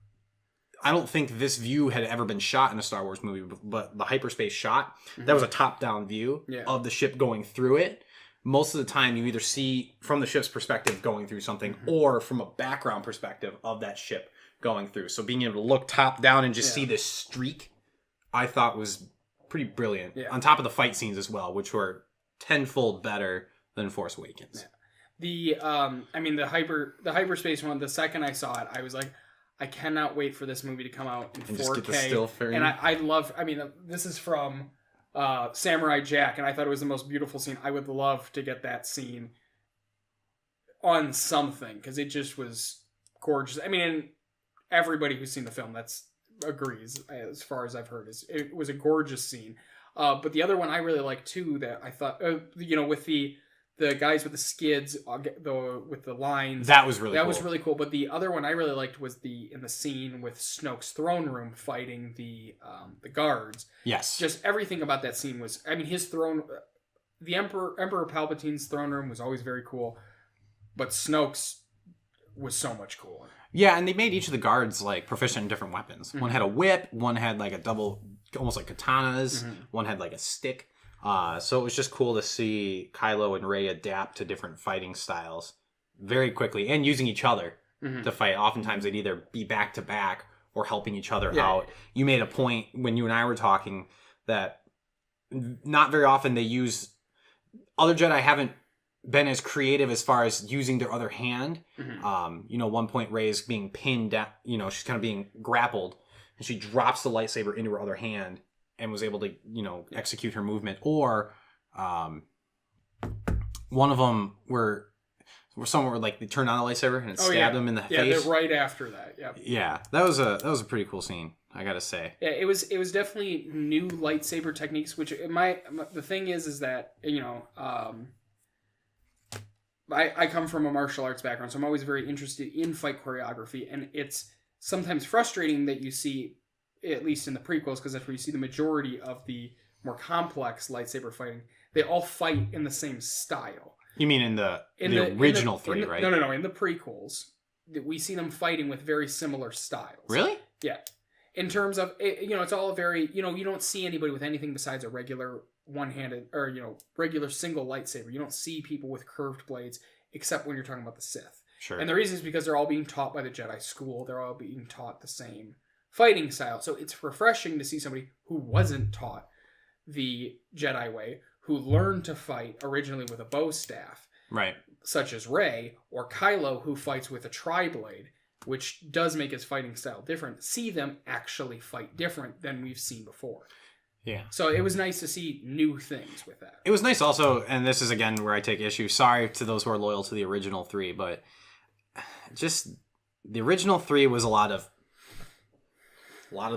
I don't think this view had ever been shot in a Star Wars movie, but the hyperspace shot, that was a top-down view of the ship going through it. Most of the time you either see from the ship's perspective going through something, or from a background perspective of that ship going through. So being able to look top down and just see this streak, I thought was pretty brilliant. Yeah. On top of the fight scenes as well, which were tenfold better than Force Awakens. Yeah. The hyperspace one, the second I saw it, I was like, I cannot wait for this movie to come out in 4K. Just get the still frame. And I love, this is from Samurai Jack, and I thought it was the most beautiful scene. I would love to get that scene on something, because it just was gorgeous. And everybody who's seen the film agrees, as far as I've heard. It was a gorgeous scene. But the other one I really liked too, that I thought, with the guys with the skids, with the lines. That was really cool. That was really cool. But the other one I really liked was in the scene with Snoke's throne room fighting the guards. Yes. Just everything about that scene was, his throne, the Emperor Palpatine's throne room was always very cool, but Snoke's was so much cooler. Yeah, and they made each of the guards proficient in different weapons. One had a whip, one had a double, almost like katanas, one had a stick. So it was just cool to see Kylo and Rey adapt to different fighting styles very quickly, and using each other to fight. Oftentimes they'd either be back to back or helping each other out. You made a point when you and I were talking that not very often they use... Other Jedi haven't been as creative as far as using their other hand. One point Rey is being pinned down, she's kind of being grappled, and she drops the lightsaber into her other hand and was able to, execute her movement. Or one of them were somewhere where they turned on the lightsaber and it stabbed them in the face. Yeah, right after that. Yeah, that was a pretty cool scene, I gotta say. Yeah, it was definitely new lightsaber techniques. Which the thing is that I come from a martial arts background, so I'm always very interested in fight choreography, and it's sometimes frustrating that you see, at least in the prequels, because that's where you see the majority of the more complex lightsaber fighting, they all fight in the same style. You mean in the original three, right? No. In the prequels, we see them fighting with very similar styles. Really? Yeah. In terms of, it's all very, you don't see anybody with anything besides a regular one-handed, or, regular single lightsaber. You don't see people with curved blades, except when you're talking about the Sith. Sure. And the reason is because they're all being taught by the Jedi school. They're all being taught the same fighting style. So it's refreshing to see somebody who wasn't taught the Jedi way, who learned to fight originally with a bow staff. Right. such as Rey or Kylo, who fights with a tri-blade, which does make his fighting style different, see them actually fight different than we've seen before. Yeah. So it was nice to see new things with that. It was nice also, and this is again where I take issue. Sorry to those who are loyal to the original 3, but just the original 3 was a lot of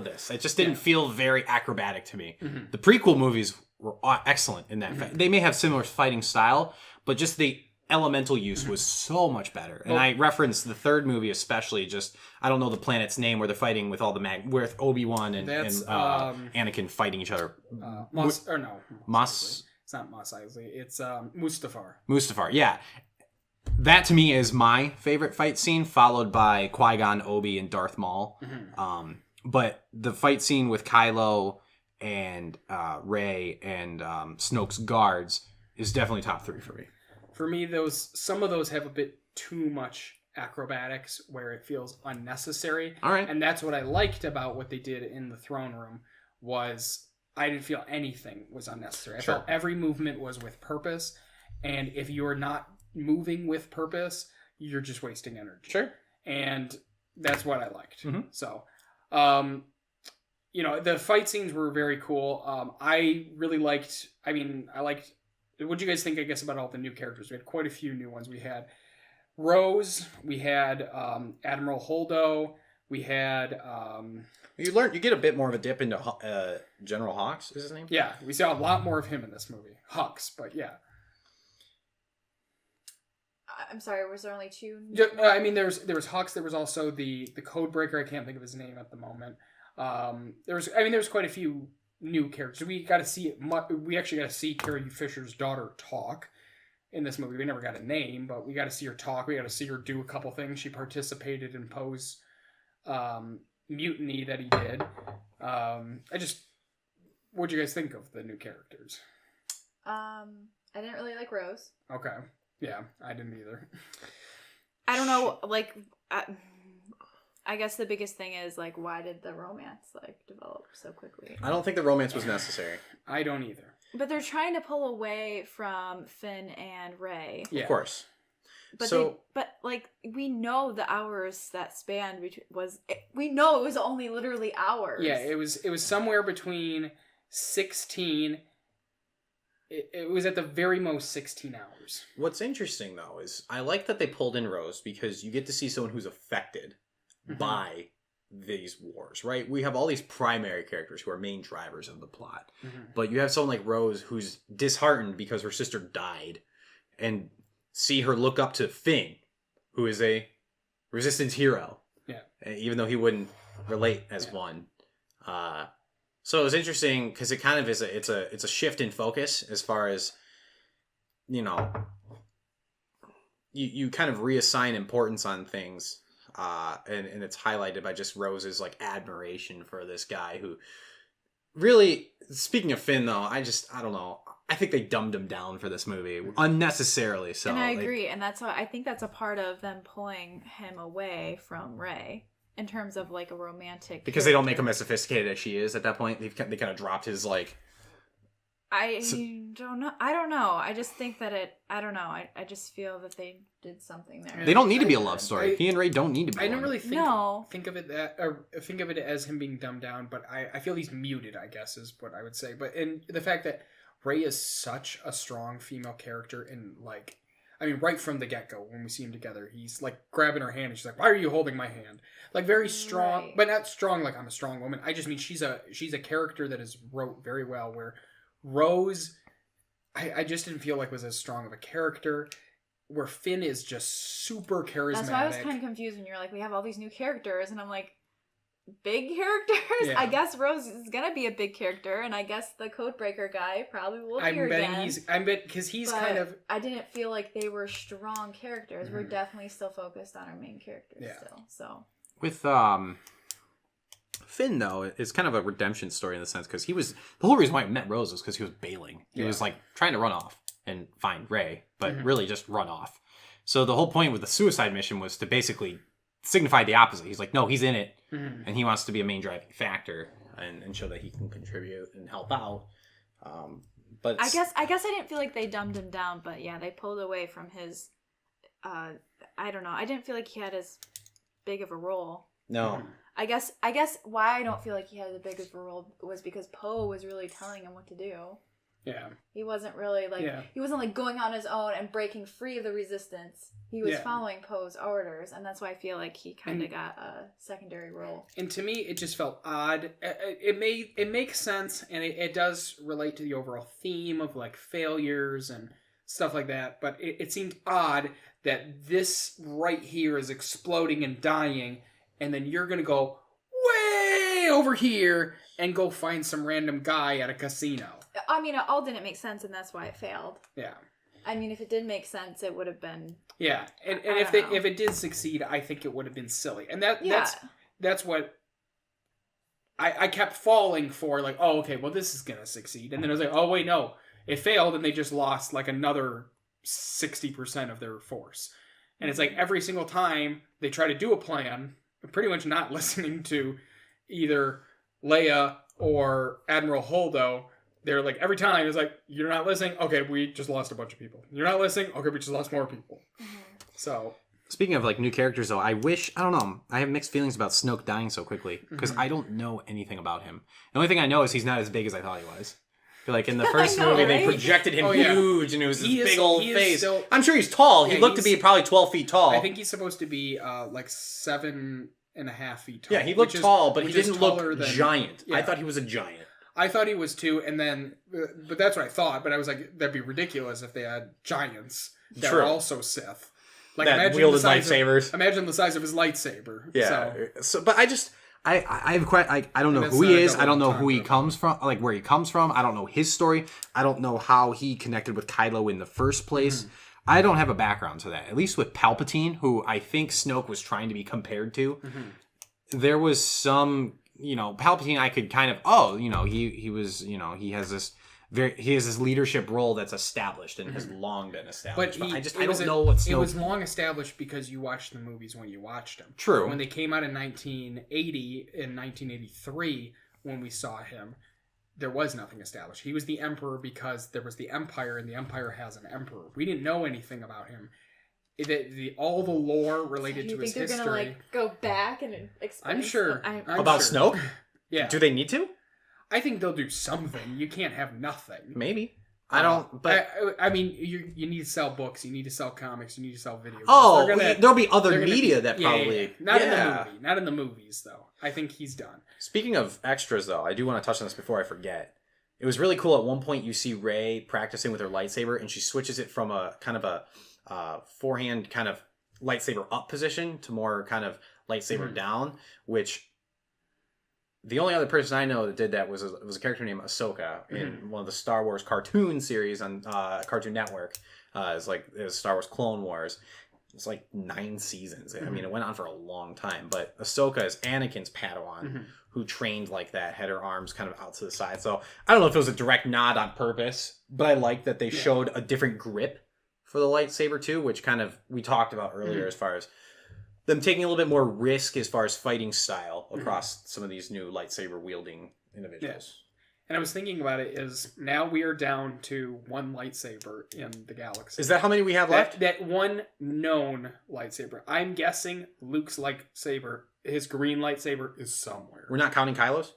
this. It just didn't feel very acrobatic to me. The prequel movies were excellent in that. They may have similar fighting style, but just the elemental use was so much better. And I referenced the third movie especially, just I don't know the planet's name where they're fighting with all the with Obi-Wan and Anakin fighting each other. Mos. It's not Mos Eisley. It's Mustafar. Mustafar, yeah. That to me is my favorite fight scene, followed by Qui-Gon, Obi, and Darth Maul. But the fight scene with Kylo and Rey and Snoke's guards is definitely top 3 for me. For me, some of those have a bit too much acrobatics where it feels unnecessary. All right. And that's what I liked about what they did in the throne room was I didn't feel anything was unnecessary. I felt every movement was with purpose. And if you're not moving with purpose, you're just wasting energy. Sure. And that's what I liked. So, the fight scenes were very cool. I really liked, what'd you guys think, I guess, about all the new characters? We had quite a few new ones. We had Rose, we had Admiral Holdo, we had... you get a bit more of a dip into General Hux, is his name? Yeah, we saw a lot more of him in this movie. Hux, but yeah. I'm sorry, was there only 2? There was Hux, there was also the Codebreaker, I can't think of his name at the moment. There was quite a few new characters. We actually got to see Carrie Fisher's daughter talk in this movie. We never got a name, but we got to see her talk. We got to see her do a couple things. She participated in Poe's mutiny that he did. What'd you guys think of the new characters? I didn't really like Rose. Okay. Yeah, I didn't either. I don't know, I guess the biggest thing is, why did the romance, develop so quickly? I don't think the romance was necessary. I don't either. But they're trying to pull away from Finn and Rey. Yeah. Of course. But we know the hours that spanned we know it was only literally hours. Yeah, it was somewhere between 16... It was at the very most 16 hours. What's interesting, though, is I like that they pulled in Rose because you get to see someone who's affected by these wars, right? We have all these primary characters who are main drivers of the plot. But you have someone like Rose who's disheartened because her sister died and see her look up to Finn, who is a resistance hero. Yeah. Even though he wouldn't relate as one. So it was interesting because it kind of is it's a shift in focus as far as, you kind of reassign importance on things, and it's highlighted by just Rose's admiration for this guy who really, speaking of Finn though, I don't know. I think they dumbed him down for this movie unnecessarily. So, and I agree, and that's why I think that's a part of them pulling him away from Rey. In terms of a romantic, because they don't make him as sophisticated as she is at that point. They kind of dropped his I don't know. I just think that I don't know. I just feel that they did something there. They don't need to be a love story. He and Rey don't need to be. I don't really think of it as him being dumbed down, but I feel he's muted, I guess is what I would say. But in the fact that Rey is such a strong female character and right from the get-go, when we see him together, he's grabbing her hand and she's like, "Why are you holding my hand?" Very strong, right. But not strong I'm a strong woman. I just mean she's a character that is wrote very well, where Rose, I just didn't feel was as strong of a character, where Finn is just super charismatic. That's why I was kind of confused when you're we have all these new characters, and I'm big characters? Yeah. I guess Rose is gonna be a big character, and I guess the Codebreaker guy probably will appear again. Because he's kind of... I didn't feel like they were strong characters. We're definitely still focused on our main characters still, so... With Finn, though, it's kind of a redemption story in the sense, because the whole reason why he met Rose was because he was bailing. He was trying to run off and find Rey, but really just run off. So the whole point with the suicide mission was to basically signify the opposite. He's no, he's in it, and he wants to be a main driving factor and show that he can contribute and help out. But I guess I didn't feel like they dumbed him down, but yeah, they pulled away from his I don't know. I didn't feel like he had as big of a role. No. I guess why I don't feel like he had as big of a role was because Poe was really telling him what to do. Yeah. He wasn't really he wasn't like going on his own and breaking free of the resistance. He was following Poe's orders, and that's why I feel like he kind of got a secondary role. And to me, it just felt odd. It makes sense, and it does relate to the overall theme of like failures and stuff like that. But it seemed odd that this right here is exploding and dying, and then you're gonna go way over here and go find some random guy at a casino. I mean, it all didn't make sense, and that's why it failed. Yeah. I mean, if it did make sense, it would have been. Yeah, and if it did succeed, I think it would have been silly, and that's what I kept falling for. Like, oh, okay, well, this is gonna succeed, and then I was like, oh wait, no, it failed, and they just lost like another 60% of their force, and it's like every single time they try to do a plan, pretty much not listening to either Leia or Admiral Holdo. They're like, every time, it's like, you're not listening? Okay, we just lost a bunch of people. You're not listening? Okay, we just lost more people. Mm-hmm. So. Speaking of, like, new characters, though, I don't know. I have mixed feelings about Snoke dying so quickly. Because I don't know anything about him. The only thing I know is he's not as big as I thought he was. I feel like in the first movie, they projected him huge, and it was this big old face. I'm sure he's tall. He looked to be probably 12 feet tall. I think he's supposed to be, like, 7.5 feet tall. Yeah, he looked tall, but he didn't look giant. I thought he was a giant. I thought he was too, and then, but that's what I thought. But I was like, that'd be ridiculous if they had giants that were also Sith, like that wielded lightsabers. Imagine the size of his lightsaber. Yeah. So but I have quite. I don't know who he is. I don't know who he comes from. Like where he comes from. I don't know his story. I don't know how he connected with Kylo in the first place. Mm-hmm. I don't have a background to that. At least with Palpatine, who I think Snoke was trying to be compared to. Mm-hmm. There was some. Palpatine, I could kind of, he was, he has this leadership role that's established and has long been established. But I don't know what Snoke... It was long established because you watched the movies when you watched them. True. When they came out in 1980, in 1983, when we saw him, there was nothing established. He was the Emperor because there was the Empire, and the Empire has an Emperor. We didn't know anything about him. All the lore related to his history. You think they're going to go back and explain? I'm sure. About Snoke? Yeah. Do they need to? I think they'll do something. You can't have nothing. Maybe. I don't. But I mean, you need to sell books. You need to sell comics. You need to sell video games. Oh, there'll be other media that probably. Not in the movie. Not in the movies, though. I think he's done. Speaking of extras, though, I do want to touch on this before I forget. It was really cool. At one point, you see Rey practicing with her lightsaber, and she switches it from a kind of a forehand kind of lightsaber up position to more kind of lightsaber down, which the only other person I know that did that was a character named Ahsoka in one of the Star Wars cartoon series on Cartoon Network. It was Star Wars Clone Wars. It's like 9 seasons. I mean, it went on for a long time. But Ahsoka is Anakin's Padawan, who trained like that, had her arms kind of out to the side. So I don't know if it was a direct nod on purpose, but I like that they showed a different grip for the lightsaber too, which kind of we talked about earlier as far as them taking a little bit more risk as far as fighting style across some of these new lightsaber wielding individuals. Yeah. And I was thinking about it is now we are down to one lightsaber in the galaxy. Is that how many we have left? That one known lightsaber. I'm guessing Luke's lightsaber, his green lightsaber, is somewhere. We're not counting Kylo's?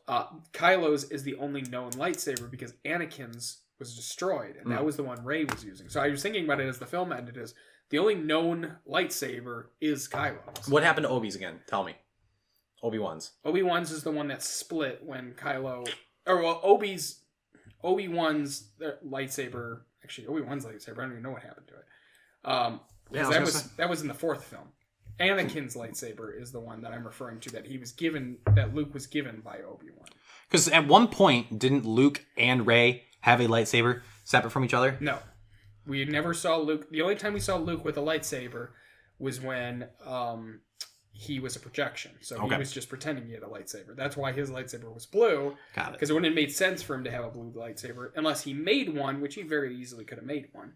Kylo's is the only known lightsaber because Anakin's was destroyed, and that was the one Rey was using. So I was thinking about it as the film ended as the only known lightsaber is Kylo's. What happened to Obi's again? Tell me. Obi-Wan's. Obi-Wan's is the one that split when Kylo... Obi-Wan's lightsaber... Actually, Obi-Wan's lightsaber, I don't even know what happened to it. That was in the 4th film. Anakin's lightsaber is the one that I'm referring to that Luke was given by Obi-Wan. Because at one point, didn't Luke and Rey have a lightsaber separate from each other? No. We never saw Luke. The only time we saw Luke with a lightsaber was when he was a projection. So he was just pretending he had a lightsaber. That's why his lightsaber was blue. Got it. Because it wouldn't have made sense for him to have a blue lightsaber unless he made one, which he very easily could have made one.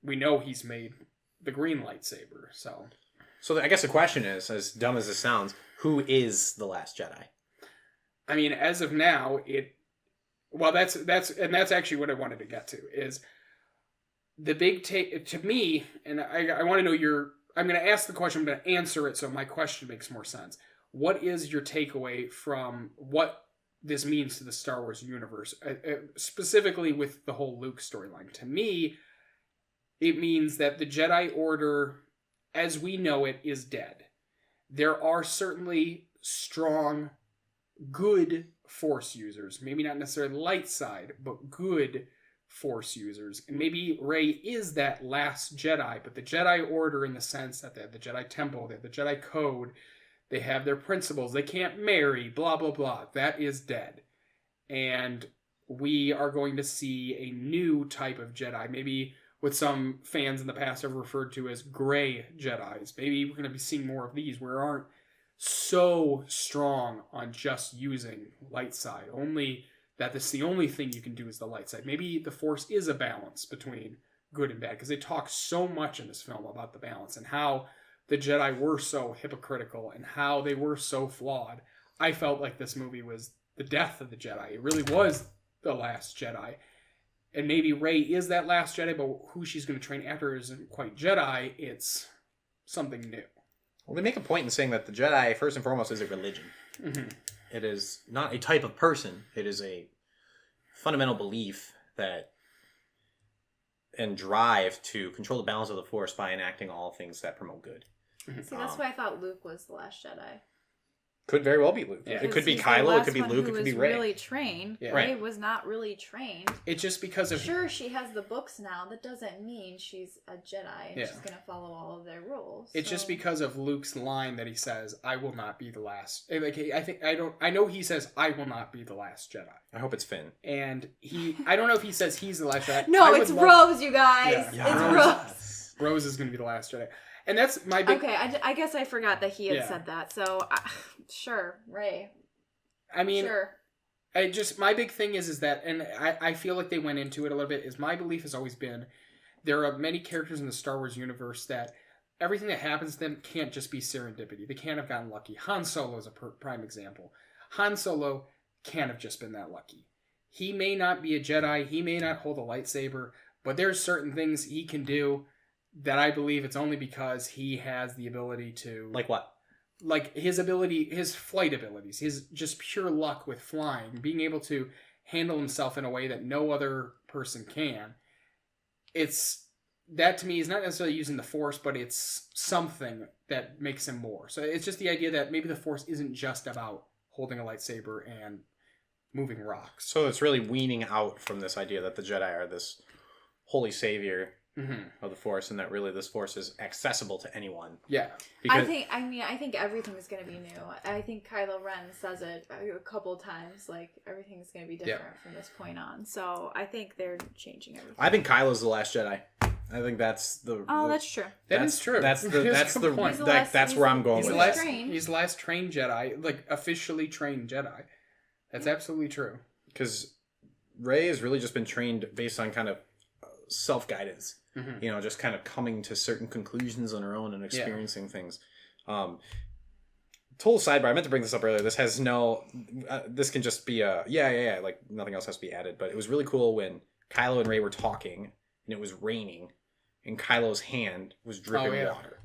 We know he's made the green lightsaber. So I guess the question is, as dumb as this sounds, who is the last Jedi? I mean, as of now, that's actually what I wanted to get to is the big take to me, and I want to know your. I'm going to ask the question. I'm going to answer it, so my question makes more sense. What is your takeaway from what this means to the Star Wars universe, specifically with the whole Luke storyline? To me, it means that the Jedi Order, as we know it, is dead. There are certainly strong, good Force users. Maybe not necessarily light side, but good Force users. And maybe Rey is that last Jedi, but the Jedi Order, in the sense that they have the Jedi Temple, they have the Jedi Code, they have their principles, they can't marry, blah, blah, blah. That is dead. And we are going to see a new type of Jedi, maybe what some fans in the past have referred to as gray Jedis. Maybe we're going to be seeing more of these where aren't so strong on just using light side. Only that this the only thing you can do is the light side. Maybe the Force is a balance between good and bad, because they talk so much in this film about the balance and how the Jedi were so hypocritical and how they were so flawed. I felt like this movie was the death of the Jedi. It really was the last Jedi. And maybe Rey is that last Jedi, but who she's going to train after isn't quite Jedi. It's something new. Well, they make a point in saying that the Jedi, first and foremost, is a religion. Mm-hmm. It is not a type of person. It is a fundamental belief that and drive to control the balance of the Force by enacting all things that promote good. See, that's why I thought Luke was the last Jedi. Could very well be Luke. Yeah. It could be He's the Kylo, it last could be one Luke, who it could be was Rey. really trained. Yeah. Rey Right. was not really trained. It's just because of... Sure, she has the books now. That doesn't mean she's a Jedi and Yeah. she's going to follow all of their rules. It's so. just because of Luke's line that he says, "I will not be the last." Like, I know he says, "I will not be the last Jedi," I hope it's Finn. and I don't know if he says he's the last Jedi. No, I would it's love- Rose, you guys. Yeah. It's Rose. Rose is going to be the last Jedi, and that's my big. Okay, I guess I forgot that he had Yeah. said that. So, sure, Rey. I mean, Sure. my big thing is that, and I feel like they went into it a little bit. Is my belief has always been there are many characters in the Star Wars universe that everything that happens to them can't just be serendipity. They can't have gotten lucky. Han Solo is a prime example. Han Solo can't have just been that lucky. He may not be a Jedi. He may not hold a lightsaber, but there's certain things he can do that I believe it's only because he has the ability to... Like what? Like his ability, his flight abilities, his just pure luck with flying, being able to handle himself in a way that no other person can. It's... That to me is not necessarily using the Force, but it's something that makes him more. So it's just the idea that maybe the Force isn't just about holding a lightsaber and moving rocks. So it's really weaning out from this idea that the Jedi are this holy savior of the Force, and that really this Force is accessible to anyone. Yeah. Because I think everything is going to be new. I think Kylo Ren says it a couple times, like everything's going to be different from this point on. So I think they're changing everything. I think Kylo's the last Jedi. I think that's the... That's true. That is true. That's the Here's a good point. that's where I'm going He's with the it. last, he's the last trained Jedi, like officially trained Jedi. That's absolutely true. Because Rey has really just been trained based on kind of self-guidance. Mm-hmm. You know, just kind of coming to certain conclusions on her own and experiencing things. Total sidebar, I meant to bring this up earlier. This has no... this can just be a... Yeah, like nothing else has to be added. But it was really cool when Kylo and Rey were talking and it was raining and Kylo's hand was dripping water.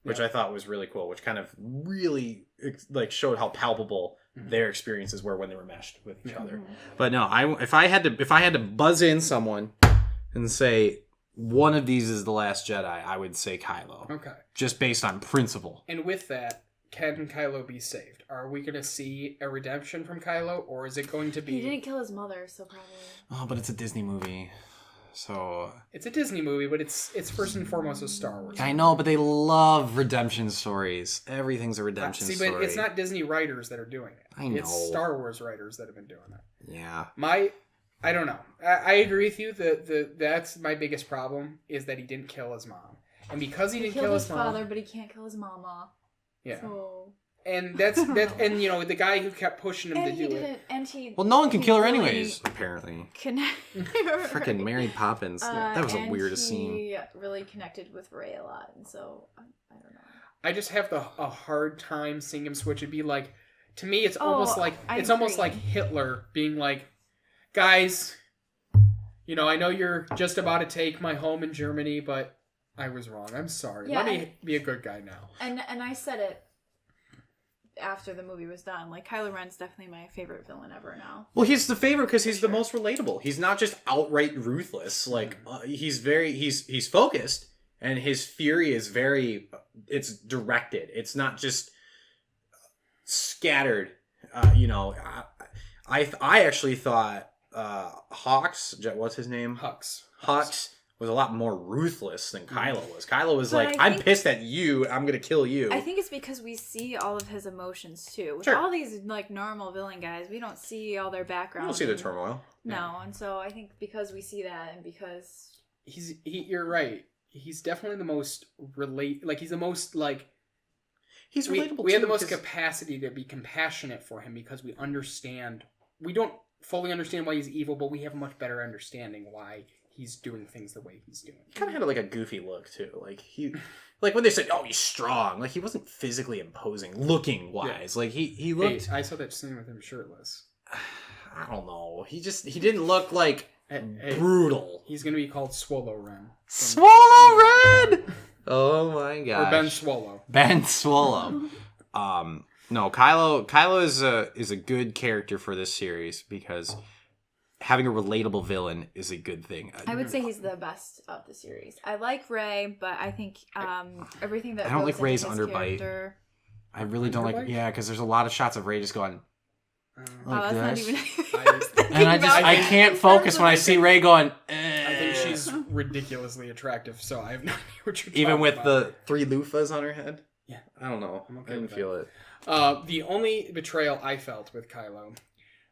Which I thought was really cool. Which kind of really like showed how palpable their experiences were when they were meshed with each other. But no, if I had to buzz in someone and say one of these is the last Jedi, I would say Kylo. Okay. Just based on principle. And with that, can Kylo be saved? Are we going to see a redemption from Kylo, or is it going to be... He didn't kill his mother, so probably... Oh, but it's a Disney movie. So... It's a Disney movie, but it's first and foremost a Star Wars movie. I know, but they love redemption stories. Everything's a redemption story. But it's not Disney writers that are doing it. I know. It's Star Wars writers that have been doing it. Yeah. I don't know. I agree with you. That's my biggest problem is that he didn't kill his mom, and because he didn't kill his mom, father, but he can't kill his mama. Yeah. So... And that's and you know the guy who kept pushing him to do it. Well, no one can kill her anyways. Apparently. Freaking Mary Poppins. That was the weirdest scene. He really connected with Rey a lot, and so I don't know. I just have a hard time seeing him switch. It'd be like, to me, it's almost like Hitler being like, guys, I know you're just about to take my home in Germany, but I was wrong. I'm sorry. Yeah, Let me be a good guy now. And I said it after the movie was done. Like, Kylo Ren's definitely my favorite villain ever now. Well, he's the favorite because he's the most relatable. He's not just outright ruthless. Like, he's focused, and his fury is it's directed. It's not just scattered. I actually thought what's his name? Hux was a lot more ruthless than Kylo was. Kylo was I'm pissed at you. I'm gonna kill you. I think it's because we see all of his emotions too. With Sure. all these like normal villain guys, we don't see all their background. You don't see the turmoil. No, and so I think because we see that, and because you're right. He's definitely the most he's the most he's relatable. We have the most capacity to be compassionate for him because we understand. We don't fully understand why he's evil, but we have a much better understanding why he's doing things the way he's doing. Kind of had a goofy look too. When they said, "Oh, he's strong," he wasn't physically imposing, looking wise. Yeah. He looked. Hey, I saw that scene with him shirtless. I don't know. He didn't look brutal. He's gonna be called Swallow Ren. Swallow Ren. Oh my gosh. Or Ben Swallow. Ben Swallow. No, Kylo is a good character for this series because having a relatable villain is a good thing. I would say he's the best of the series. I like Rey, but I think everything that I don't goes like Rey's into his underbite. character... I really don't like. Yeah, because there's a lot of shots of Rey just going like that's this. not even. And I can't focus when I see Rey going. I think she's ridiculously attractive, so I have no idea what you're talking Even with about. the 3 loofahs on her head. Yeah, I don't know. I'm okay I didn't with that. feel it. The only betrayal I felt with Kylo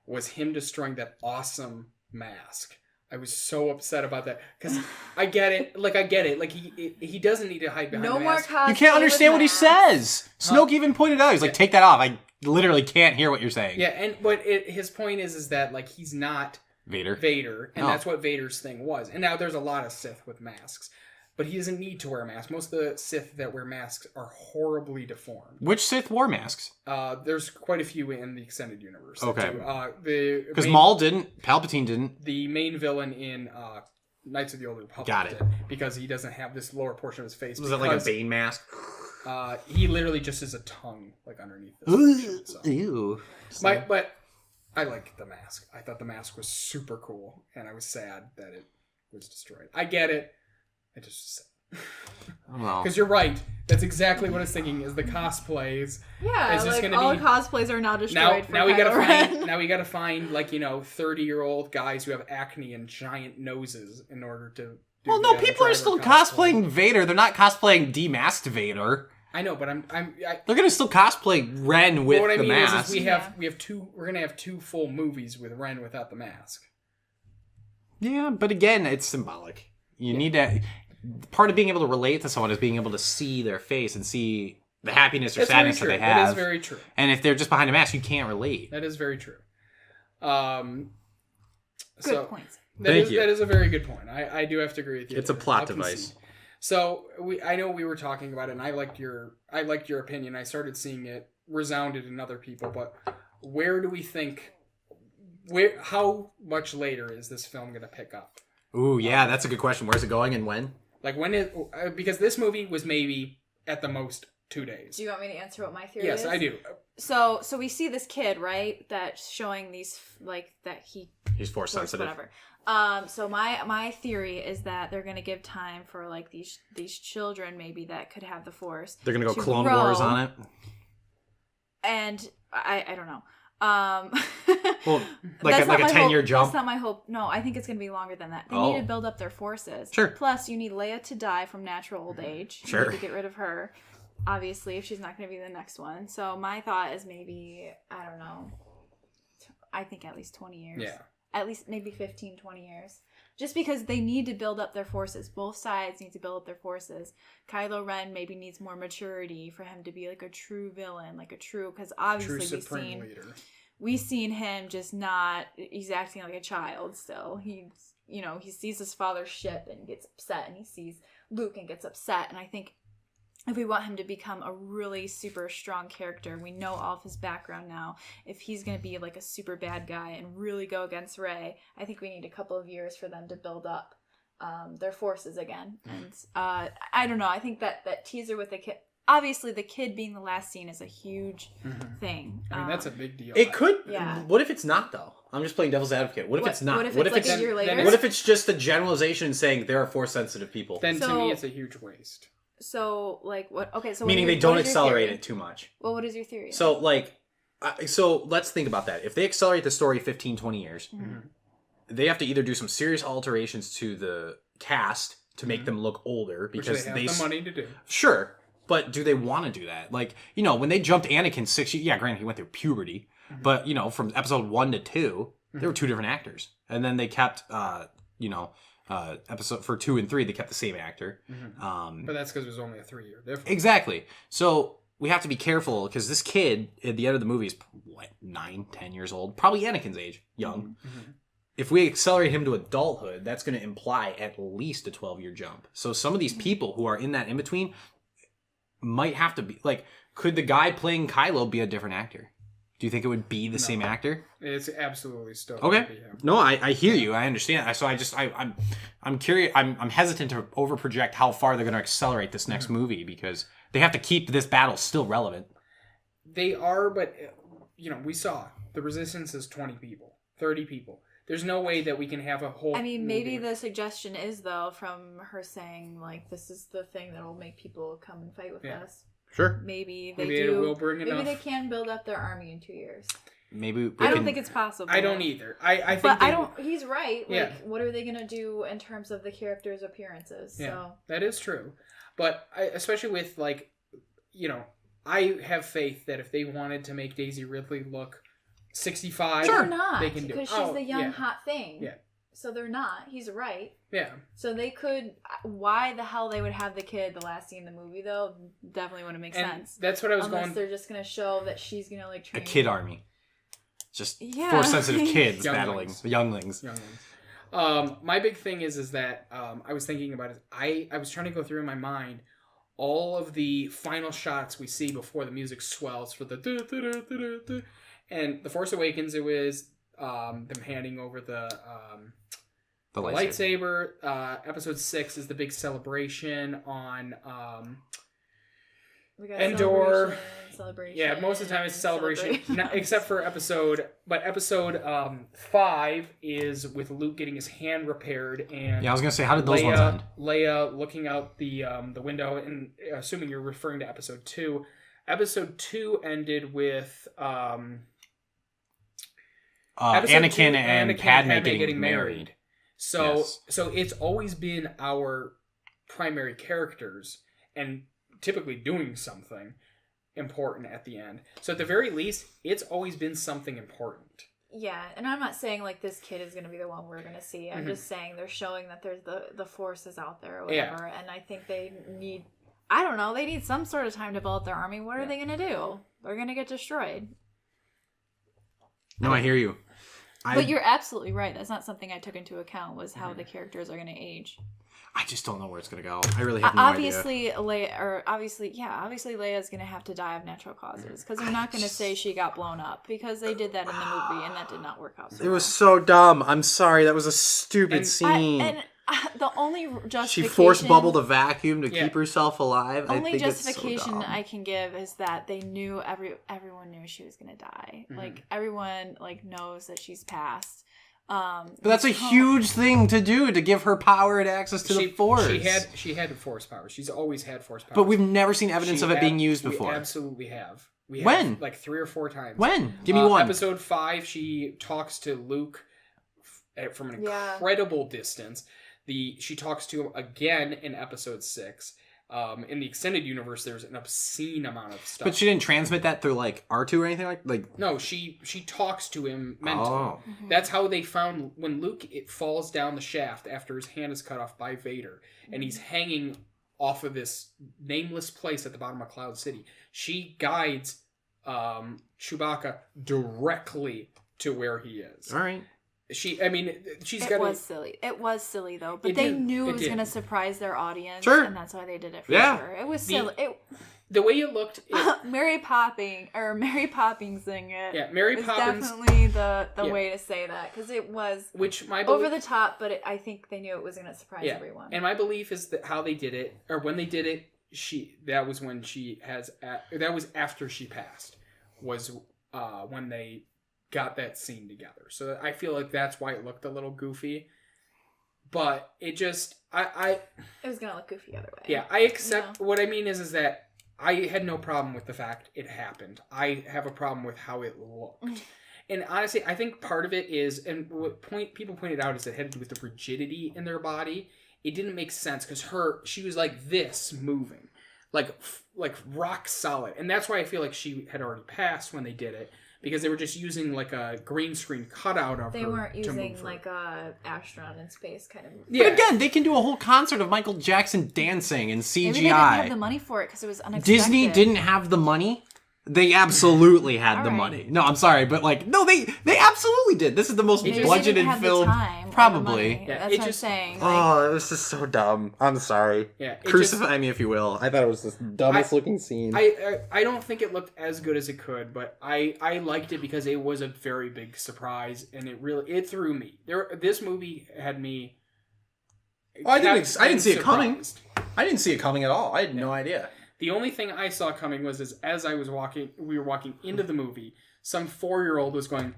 was him destroying that awesome mask. I was so upset about that because I get it. He doesn't need to hide behind the mask. You can't understand what he says. Snoke even pointed out. He's like, "Take that off." I literally can't hear what you're saying. Yeah, but his point is that he's not Vader, and that's what Vader's thing was. And now there's a lot of Sith with masks, but he doesn't need to wear a mask. Most of the Sith that wear masks are horribly deformed. Which Sith wore masks? There's quite a few in the extended universe. Okay. Because Maul didn't, Palpatine didn't. The main villain in Knights of the Old Republic did, because he doesn't have this lower portion of his face. Was that like a Bane mask? He literally just has a tongue underneath this. So. Ew. But I like the mask. I thought the mask was super cool, and I was sad that it was destroyed. I get it. I just because you're right. That's exactly what I was thinking. Is the cosplays? Yeah, is just gonna all be, the cosplays are now destroyed. Now we gotta find 30-year-old guys who have acne and giant noses in order to. Well, no, people are still cosplaying Vader. They're not cosplaying demasked Vader. I know, but they're gonna still cosplay Ren with the mask. We're gonna have 2 full movies with Ren without the mask. Yeah, but again, it's symbolic. You need to. Part of being able to relate to someone is being able to see their face and see the happiness or sadness that they have. That is very true. And if they're just behind a mask, you can't relate. That is very true. Good points. That is a very good point. I do have to agree with you. It's a plot device. So I know we were talking about it, and I liked your opinion. I started seeing it resounded in other people, but where do we think? How much later is this film going to pick up? Ooh, yeah, that's a good question. Where's it going and when? Because this movie was maybe at the most 2 days. Do you want me to answer what my theory is? Yes, I do. So we see this kid, right? That's showing these that he's force sensitive. Whatever. So my theory is that they're gonna give time for these children maybe that could have the force. They're gonna go Clone Wars on it. And I don't know. Well, like a 10-year jump. That's not my hope. No, I think it's going to be longer than that. They need to build up their forces. Sure. Plus, you need Leia to die from natural old age. Sure. You need to get rid of her. Obviously, if she's not going to be the next one. So my thought is maybe, I don't know. I think at least 20 years. Yeah. At least maybe 15, 20 years. Just because they need to build up their forces. Both sides need to build up their forces. Kylo Ren maybe needs more maturity for him to be a true villain. Because obviously we've seen him just not, he's acting like a child still. He sees his father's ship and gets upset, and he sees Luke and gets upset. And I think if we want him to become a really super strong character, we know all of his background now. If he's going to be like a super bad guy and really go against Rey, I think we need a couple of years for them to build up their forces again. And I don't know. I think that teaser with the kid, obviously the kid being the last scene is a huge thing. I mean, that's a big deal. It could. Yeah. What if it's not though? I'm just playing devil's advocate. What if it's not? What if it's like a year later? What if it's just a generalization saying there are Force sensitive people? Then to me, it's a huge waste. So, like, what? Okay, so Meaning they don't accelerate it too much. Well, what is your theory? So, like, so let's think about that. If they accelerate the story 15, 20 years, they have to either do some serious alterations to the cast to make them look older because Which they have the money to do. Sure, but do they want to do that? Like, you know, when they jumped Anakin 6 years, yeah, granted he went through puberty, but you know, from episode 1 to 2, there were 2 different actors, and then they kept, episode for 2 and 3 they kept the same actor. But that's because it was only a 3-year difference. Exactly. So we have to be careful because this kid at the end of the movie is what, 9, 10 years old, probably Anakin's age, young. If we accelerate him to adulthood, that's going to imply at least a 12-year jump. So some of these people who are in that in between might have to be like, could the guy playing Kylo be a different actor? Do you think it would be the same actor? It's absolutely still okay. Be him. No, I hear you. I understand. So I'm curious. I'm hesitant to overproject how far they're going to accelerate this next movie because they have to keep this battle still relevant. They are, but you know, we saw the Resistance is 20 people, 30 people. There's no way that we can have a whole. I mean, maybe the suggestion is though from her saying like this is the thing that will make people come and fight with us. Sure. Maybe they maybe do. It will bring enough. Maybe they can build up their army in 2 years. Maybe I don't think it's possible. I don't either. I think. But I don't. He's right. Like, Yeah. what are they gonna do in terms of the characters' appearances? Yeah, So that is true. But especially with like, you know, I have faith that if they wanted to make Daisy Ridley look 65, they're not they can do because it. she's the young hot thing. Yeah. So they're not. He's right. Yeah. So they could. Why the hell they would have the kid the last scene in the movie though? Definitely wouldn't make sense. That's what I was Unless going. they're just gonna show that she's gonna like train a kid army. Just Yeah. Force sensitive kids Younglings. battling younglings. My big thing is that I was thinking about it. I was trying to go through in my mind all of the final shots we see before the music swells for the and The Force Awakens. It was them handing over the lightsaber. Episode 6 is the big celebration on We got Endor. celebration. Yeah, most of the time it's celebration, Not, except for episode 5 is with Luke getting his hand repaired and Yeah, I was gonna say, how did those ones end? Leia looking out the window, and assuming you're referring to episode 2. Episode 2 ended with Anakin and Padme getting married. So Yes. so it's always been our primary characters and typically doing something important at the end. So at the very least, it's always been something important. Yeah, and I'm not saying like this kid is going to be the one we're going to see. I'm just saying they're showing that there's the force is out there or whatever. And I think they need, I don't know, they need some sort of time to build their army. What are they going to do? They're going to get destroyed. No, I hear you. But you're absolutely right. That's not something I took into account was how the characters are going to age. I just don't know where it's gonna go. I really have no idea. Obviously Leia's gonna have to die of natural causes because they're not gonna say she got blown up because they did that in the movie and that did not work out. So it was so dumb. I'm sorry. That was a stupid scene. The only justification she force bubbled a vacuum to keep herself alive. Only I think justification it's so dumb. I can give is that they knew everyone knew she was gonna die. Like everyone knows that she's passed. But that's a huge thing to do to give her power and access to the Force. She had Force power. She's always had Force power. But we've never seen evidence of it being used before. We absolutely have. When? Like 3 or 4 times. When? Give me one. Episode 5, she talks to Luke from an incredible distance. She talks to him again in episode 6. In the extended universe, there's an obscene amount of stuff. But she didn't transmit that through like R2 or anything like. No, she talks to him mentally. Oh. That's how they found when Luke falls down the shaft after his hand is cut off by Vader, and he's hanging off of this nameless place at the bottom of Cloud City. She guides Chewbacca directly to where he is. All right. she's It got was silly. It was silly though, but It they did. knew It it was did. going to surprise their audience, Sure. and that's why they did it for Yeah. sure. It was silly. the way it looked. Mary Poppinsing it. Yeah, Mary is Poppins. definitely the Yeah. way to say that because it was Which my over the top, but I think they knew it was going to surprise everyone. And my belief is that how they did it, or when they did it, that was after she passed, was when they got that scene together. So I feel like that's why it looked a little goofy. But it just, it was going to look goofy either way. yeah, I accept. What I mean is that I had no problem with the fact it happened. I have a problem with how it looked. And honestly, I think part of it is, and what people pointed out is it had to do with the rigidity in their body. It didn't make sense because she was like this moving, like rock solid, and that's why I feel like she had already passed when they did it because they were just using like a green screen cutout of her. They weren't to using move her. like a astronaut in space kind of. Yeah. But again, they can do a whole concert of Michael Jackson dancing in CGI. Maybe they didn't have the money for it because it was unexpected. Disney didn't have the money. They absolutely had the All right. money. No, I'm sorry, but no, they absolutely did. This is the most Maybe they didn't budgeted have the film, time or the probably. money. Yeah, That's it what just- I'm saying. Oh, it was just so dumb. I'm sorry. Yeah, it Crucify me if you will. I thought it was the dumbest looking scene. I don't think it looked as good as it could, but I liked it because it was a very big surprise and it threw me. This movie had me. I didn't see it coming. surprised. I didn't see it coming at all. I had no idea. The only thing I saw coming was as we were walking into the movie, some 4-year-old was going,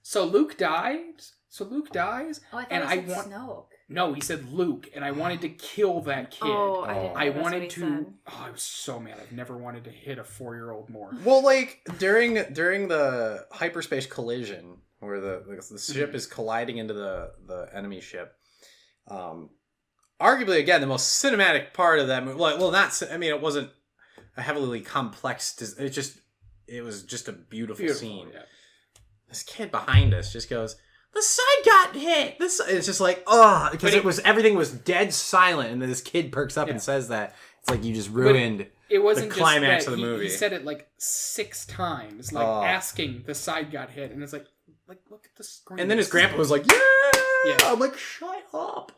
"So Luke dies? So Luke dies?" Oh, I thought and it said Snoke. No, he said Luke, and I wanted to kill that kid. Oh, I didn't know I that's what wanted he to. said. Oh, I was so mad. I've never wanted to hit a 4-year-old more. Well, during the hyperspace collision where the ship is colliding into the enemy ship, arguably again the most cinematic part of that movie. It wasn't a heavily complex. It was just a beautiful scene. Yeah. This kid behind us just goes, "The side got hit." It's just like, oh, because everything was dead silent, and then this kid perks up and says that. It's like you just ruined It wasn't the climax just that. of the movie. He said it like 6 times, asking the side got hit, and it's like look at the screen. And then his grandpa was like, "Yeah." I'm like, "Shut up."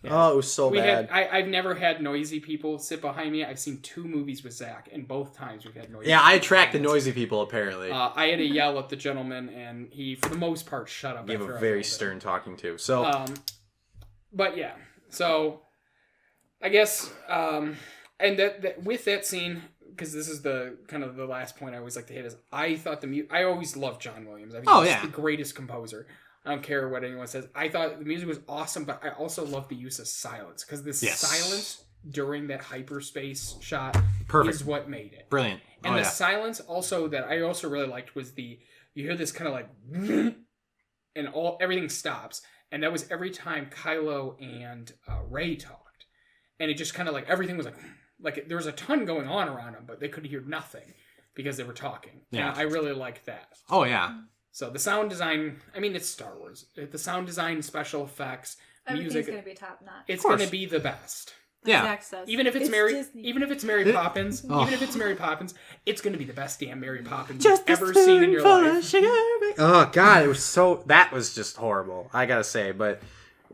Yeah. Oh, it was so bad. I've never had noisy people sit behind me. I've seen 2 movies with Zach, and both times we've had noisy. Yeah, I people attract the behind us. noisy people, apparently. I had to yell at the gentleman, and he, for the most part, shut up. Gave after a I very yelled at him. stern talking to. So, But yeah, so I guess, and that with that scene, because this is the kind of the last point I always like to hit is I thought I always loved John Williams. I think he's the greatest composer. I don't care what anyone says. I thought the music was awesome, but I also love the use of silence because the silence during that hyperspace shot is what made it. brilliant. And the silence also that I also really liked was you hear this kind of like and everything stops, and that was every time Kylo and Rey talked, and it just kind of like everything was like there was a ton going on around them, but they could hear nothing because they were talking. Yeah. And I really liked that. Oh, yeah. So the sound design, I mean, it's Star Wars. The sound design, special effects, Everything's music, going to be top notch. it's going to be the best. Yeah. Zach says. Even if it's Disney. even if it's Mary Poppins, Oh. even if it's Mary Poppins, it's going to be the best damn Mary Poppins you've ever seen in your life. Oh, God, that was just horrible, I gotta say. But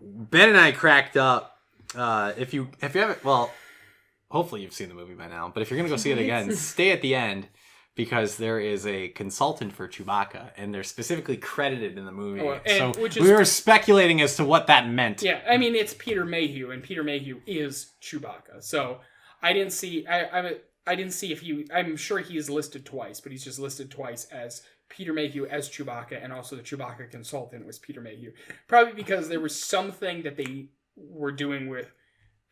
Ben and I cracked up. If you haven't, well, hopefully you've seen the movie by now, but if you're going to go see it again, stay at the end. Because there is a consultant for Chewbacca, and they're specifically credited in the movie. We were speculating as to what that meant. Yeah, I mean it's Peter Mayhew, and Peter Mayhew is Chewbacca. So I didn't see. I didn't see if he. I'm sure he is listed twice, but he's just listed twice as Peter Mayhew as Chewbacca, and also the Chewbacca consultant was Peter Mayhew. Probably because there was something that they were doing with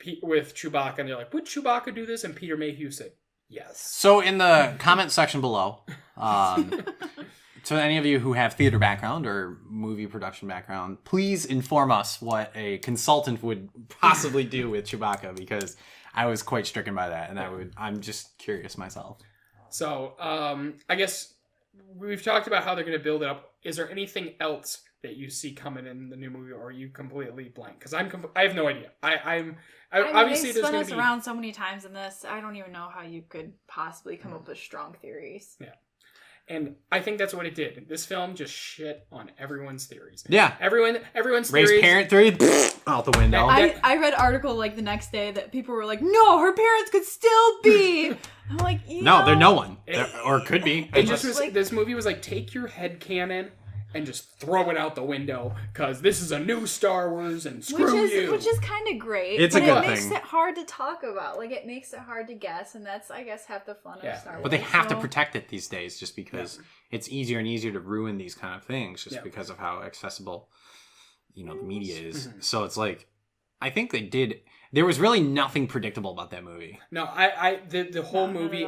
Chewbacca, and they're like, "Would Chewbacca do this?" And Peter Mayhew said, "Yes." So in the comment section below, to any of you who have theater background or movie production background, please inform us what a consultant would possibly do with Chewbacca, because I was quite stricken by that, and I'm just curious myself. So I guess we've talked about how they're going to build it up. Is there anything else that you see coming in the new movie, or are you completely blank? Because I have no idea. Obviously they there's spun going us to be around so many times in this. I don't even know how you could possibly come up with strong theories. Yeah. And I think that's what it did. This film just shit on everyone's theories. Yeah. Everyone's Raised theories. parent theory out the window. I read article like the next day that people were like, no, her parents could still be. I'm like, No, they're no one. Or could be. It just was this movie was like, take your headcanon and just throw it out the window because this is a new Star Wars and screw you. Which is kind of great. It's a but good it makes thing. it hard to talk about. Like, it makes it hard to guess, and that's, I guess, half the fun of Star Wars. But they have to protect it these days just because it's easier and easier to ruin these kind of things just because of how accessible, the media is. Mm-hmm. So it's like, I think they did. There was really nothing predictable about that movie. No, the whole movie,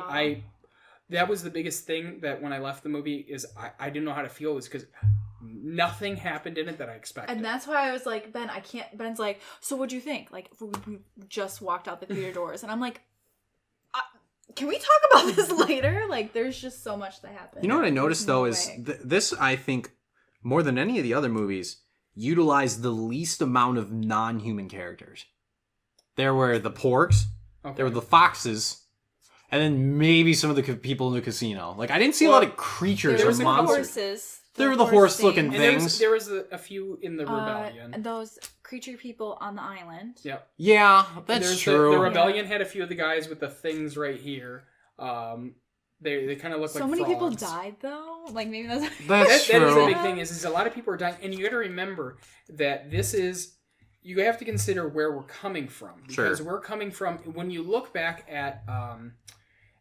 that was the biggest thing that when I left the movie is I didn't know how to feel was because nothing happened in it that I expected. And that's why I was like, Ben, I can't. Ben's like, so what'd you think? Like, we just walked out the theater doors, and I'm like, can we talk about this later? Like, there's just so much that happened. You know what I noticed though is this, I think, more than any of the other movies, utilized the least amount of non-human characters. There were the porgs, there were the foxes. And then maybe some of the people in the casino. Like, I didn't see a lot of creatures or monsters. There were the horse-looking things. There was a few in the rebellion. And those creature people on the island. Yep. Yeah, that's true. The rebellion had a few of the guys with the things right here. They kind of look like so many frogs. people died, though. Like, maybe that's true. That is the big thing is a lot of people are dying. And you got to remember that this is... You have to consider where we're coming from. Because we're coming from... When you look back at...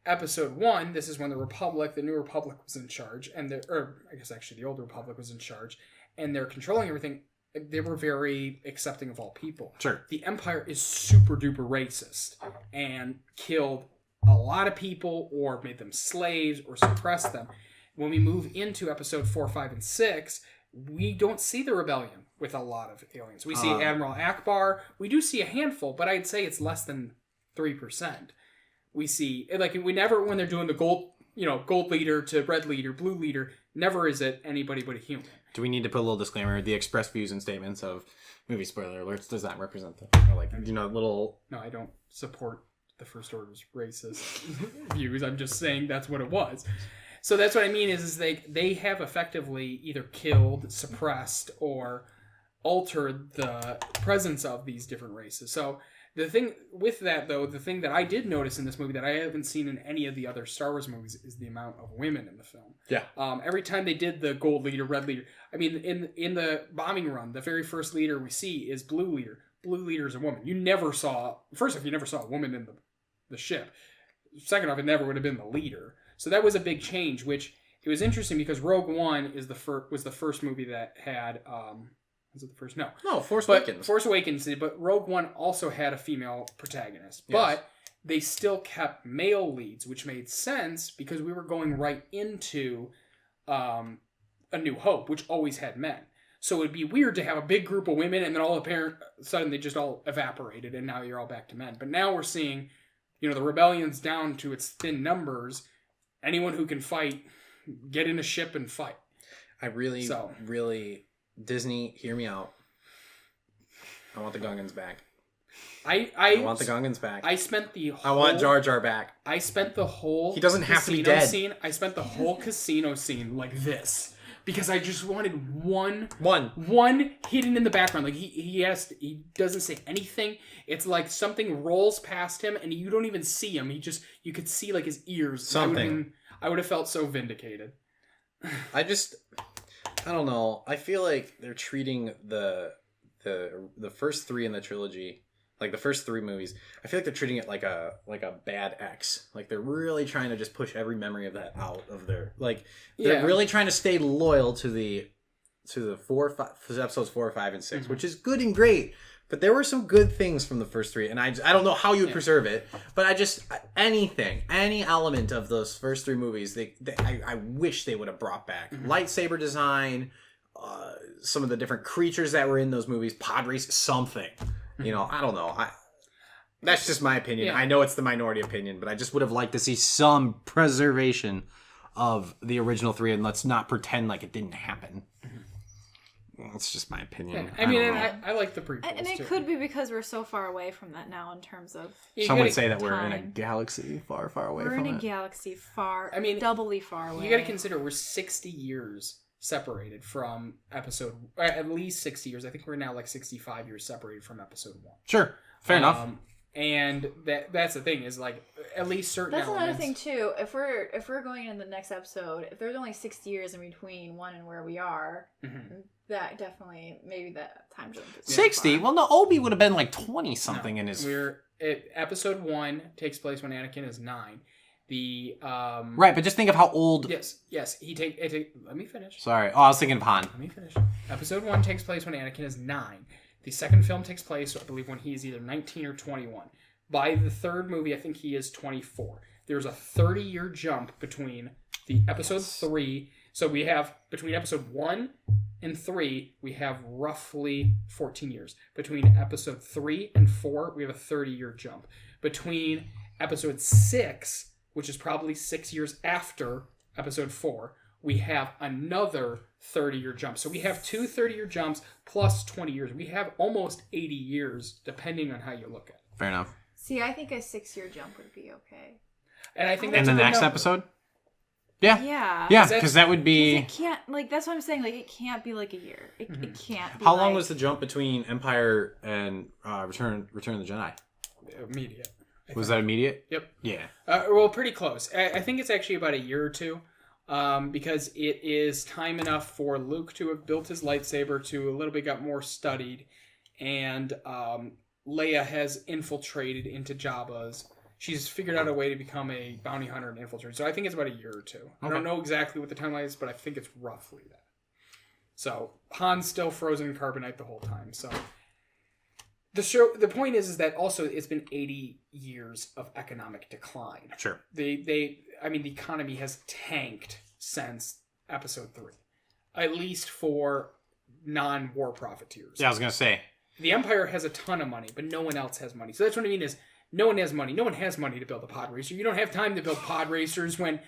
Episode 1, this is when the New Republic was in charge, or I guess actually the Old Republic was in charge, and they're controlling everything. They were very accepting of all people. Sure. The Empire is super duper racist and killed a lot of people or made them slaves or suppressed them. When we move into Episode 4, 5, and 6, we don't see the rebellion with a lot of aliens. We see Admiral Akbar. We do see a handful, but I'd say it's less than 3%. We see, like, we never, when they're doing the gold leader to red leader, blue leader, never is it anybody but a human. Do we need to put a little disclaimer? The express views and statements of movie spoiler alerts does not represent them. Or like, little... No, I don't support the First Order's racist views. I'm just saying that's what it was. So that's what I mean is they have effectively either killed, suppressed, or altered the presence of these different races. So... The thing with that, though, the thing that I did notice in this movie that I haven't seen in any of the other Star Wars movies is the amount of women in the film. Yeah. Every time they did the gold leader, red leader, I mean, in the bombing run, the very first leader we see is blue leader. Blue leader is a woman. You never saw a woman in the ship. Second off, it never would have been the leader. So that was a big change, which it was interesting because Rogue One was the first movie that had... Was it the first? No. Force Awakens. Force Awakens did, but Rogue One also had a female protagonist. Yes. But they still kept male leads, which made sense because we were going right into A New Hope, which always had men. So it'd be weird to have a big group of women and then all of a sudden they just all evaporated and now you're all back to men. But now we're seeing, the rebellion's down to its thin numbers. Anyone who can fight, get in a ship and fight. I really... Disney, hear me out. I want the Gungans back. I want the Gungans back. I want Jar Jar back. I spent the whole... He doesn't have to be dead. I spent the whole casino scene like this. Because I just wanted one hidden in the background. Like he doesn't say anything. It's like something rolls past him and you don't even see him. You could see like his ears. Something. I would have felt so vindicated. I don't know. I feel like they're treating the first three in the trilogy, like the first three movies. I feel like they're treating it like a bad ex. Like they're really trying to just push every memory of that out of their they're really trying to stay loyal to the episodes 4, 5, and 6, which is good and great. But there were some good things from the first three, and I don't know how you would preserve it, but any element of those first three movies, I wish they would have brought back. Lightsaber design, some of the different creatures that were in those movies, pod race, something. I don't know. That's just my opinion. I know it's the minority opinion, but I just would have liked to see some preservation of the original three, and let's not pretend like it didn't happen. That's just my opinion. I mean, I like the prequels, and it too. could be because we're so far away from that now in terms of Some would say that we're in a time. galaxy far, far away We're from in a it. galaxy far, I mean, doubly far away. You got to consider we're 60 years separated from episode, at least 60 years. I think we're now like 65 years separated from episode 1. Sure, fair enough. And that's the thing is like at least certain. That's another elements, thing too. If we're going in the next episode, if there's only 60 years in between one and where we are, that definitely maybe that time jump is 60? Well, no, Obi would have been like 20 something in his. Episode 1 takes place when Anakin is 9. The Right, but just think of how old. Yes. Let me finish. Sorry. Oh, I was thinking of Han. Let me finish. Episode 1 takes place when Anakin is 9. The second film takes place, I believe, when he is either 19 or 21. By the third movie, I think he is 24. There's a 30-year jump between the episode 3. So we have, between episode 1 and 3, we have roughly 14 years. Between episode 3 and 4, we have a 30-year jump. Between episode 6, which is probably 6 years after episode 4, we have another 30-year jump. So we have two 30-year jumps plus 20 years. We have almost 80 years, depending on how you look at it. Fair enough. See, I think a 6-year jump would be okay. And I think In that's the a good next number. episode? Yeah. Yeah. Yeah, because that would be. It can't, like, that's what I'm saying. Like, it can't be like a year. It can't be. How long was the jump between Empire and Return of the Jedi? Immediate. Was that immediate? Yep. Yeah. Well, pretty close. I think it's actually about a year or two. Because it is time enough for Luke to have built his lightsaber to a little bit got more studied, and Leia has infiltrated into Jabba's. She's figured out a way to become a bounty hunter and infiltrator. So I think it's about a year or two. I don't know exactly what the timeline is, but I think it's roughly that. So Han's still frozen in carbonite the whole time. So the point is that also it's been 80 years of economic decline. Sure. The economy has tanked since episode 3, at least for non-war profiteers. Yeah, I was gonna say. The Empire has a ton of money, but no one else has money. So that's what I mean is no one has money. No one has money to build a pod racer. You don't have time to build pod racers when,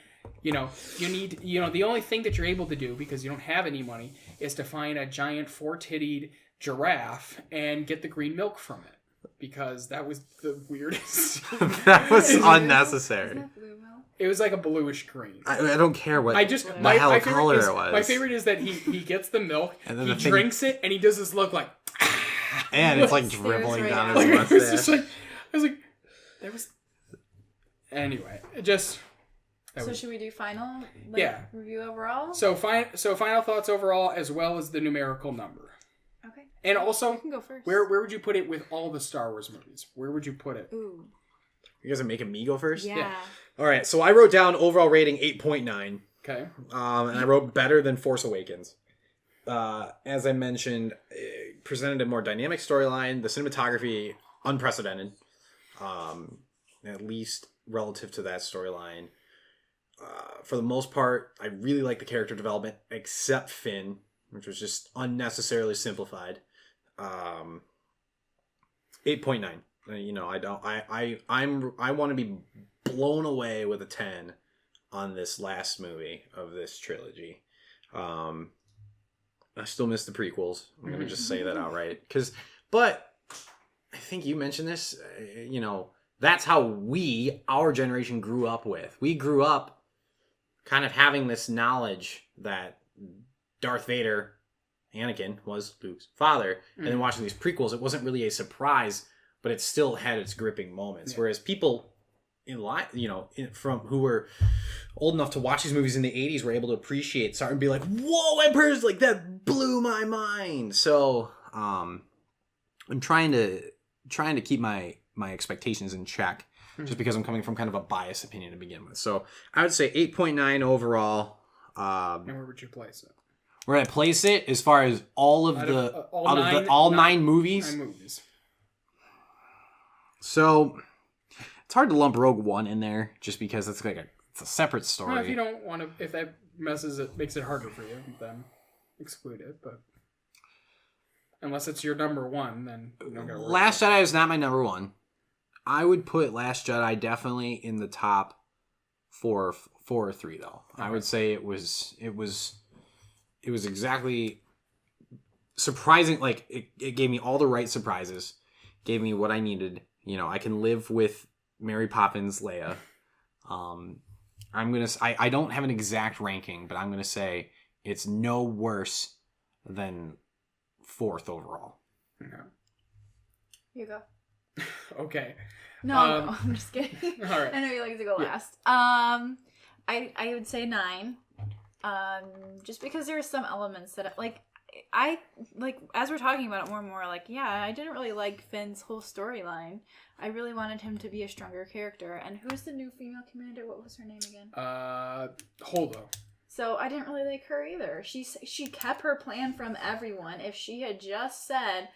you need, the only thing that you're able to do because you don't have any money is to find a giant 4-tittied giraffe and get the green milk from it. Because that was the weirdest. That was unnecessary. Isn't that blue milk? It was like a bluish green. I don't care what My favorite favorite is, it was. My favorite is that he gets the milk, And then he the thing- drinks it, and he does this look like. And it's like Stares dribbling right down at his it. I was just mustache. like, that was. Anyway, it just. So should we do final review overall? So final thoughts overall, as well as the numerical number, Okay. and also You can go first. where would you put it with all the Star Wars movies? Where would you put it? Ooh. You guys are making me go first? Yeah. All right, so I wrote down overall rating 8.9. Okay. And I wrote better than Force Awakens. As I mentioned, it presented a more dynamic storyline. The cinematography, unprecedented, at least relative to that storyline. For the most part, I really like the character development, except Finn, which was just unnecessarily simplified. 8.9. I want to be blown away with a 10 on this last movie of this trilogy. I still miss the prequels. I'm gonna just say that outright. But I think you mentioned this. That's how our generation grew up with. We grew up kind of having this knowledge that Darth Vader, Anakin, was Luke's father, and then watching these prequels, it wasn't really a surprise, but it still had its gripping moments. Yeah. Whereas people from who were old enough to watch these movies in the 80s were able to appreciate Star and be like, whoa, Emperor's like, that blew my mind. So I'm trying to keep my expectations in check, just because I'm coming from kind of a biased opinion to begin with. So I would say 8.9 overall. And where would you place it? Where I place it as far as all 9 movies. 9 movies. So it's hard to lump Rogue One in there just because it's it's a separate story. Well, if you don't want to, if that makes it harder for you, then exclude it. But unless it's your number one, then you don't gotta worry Last Jedi is not my number one. I would put Last Jedi definitely in the top 4 or 3 though. Okay. I would say it was exactly surprising. Like it gave me all the right surprises. Gave me what I needed. I can live with Mary Poppins Leia. I don't have an exact ranking, but I'm gonna say it's no worse than 4th overall. No. You go. Okay. No, no, I'm just kidding. All right. I know you like to go last. I would say 9. Just because there are some elements that I like as we're talking about it more and more, like, yeah, I didn't really like Finn's whole storyline. I really wanted him to be a stronger character. And who's the new female commander? What was her name again? Holdo. So I didn't really like her either. She kept her plan from everyone. If she had just said,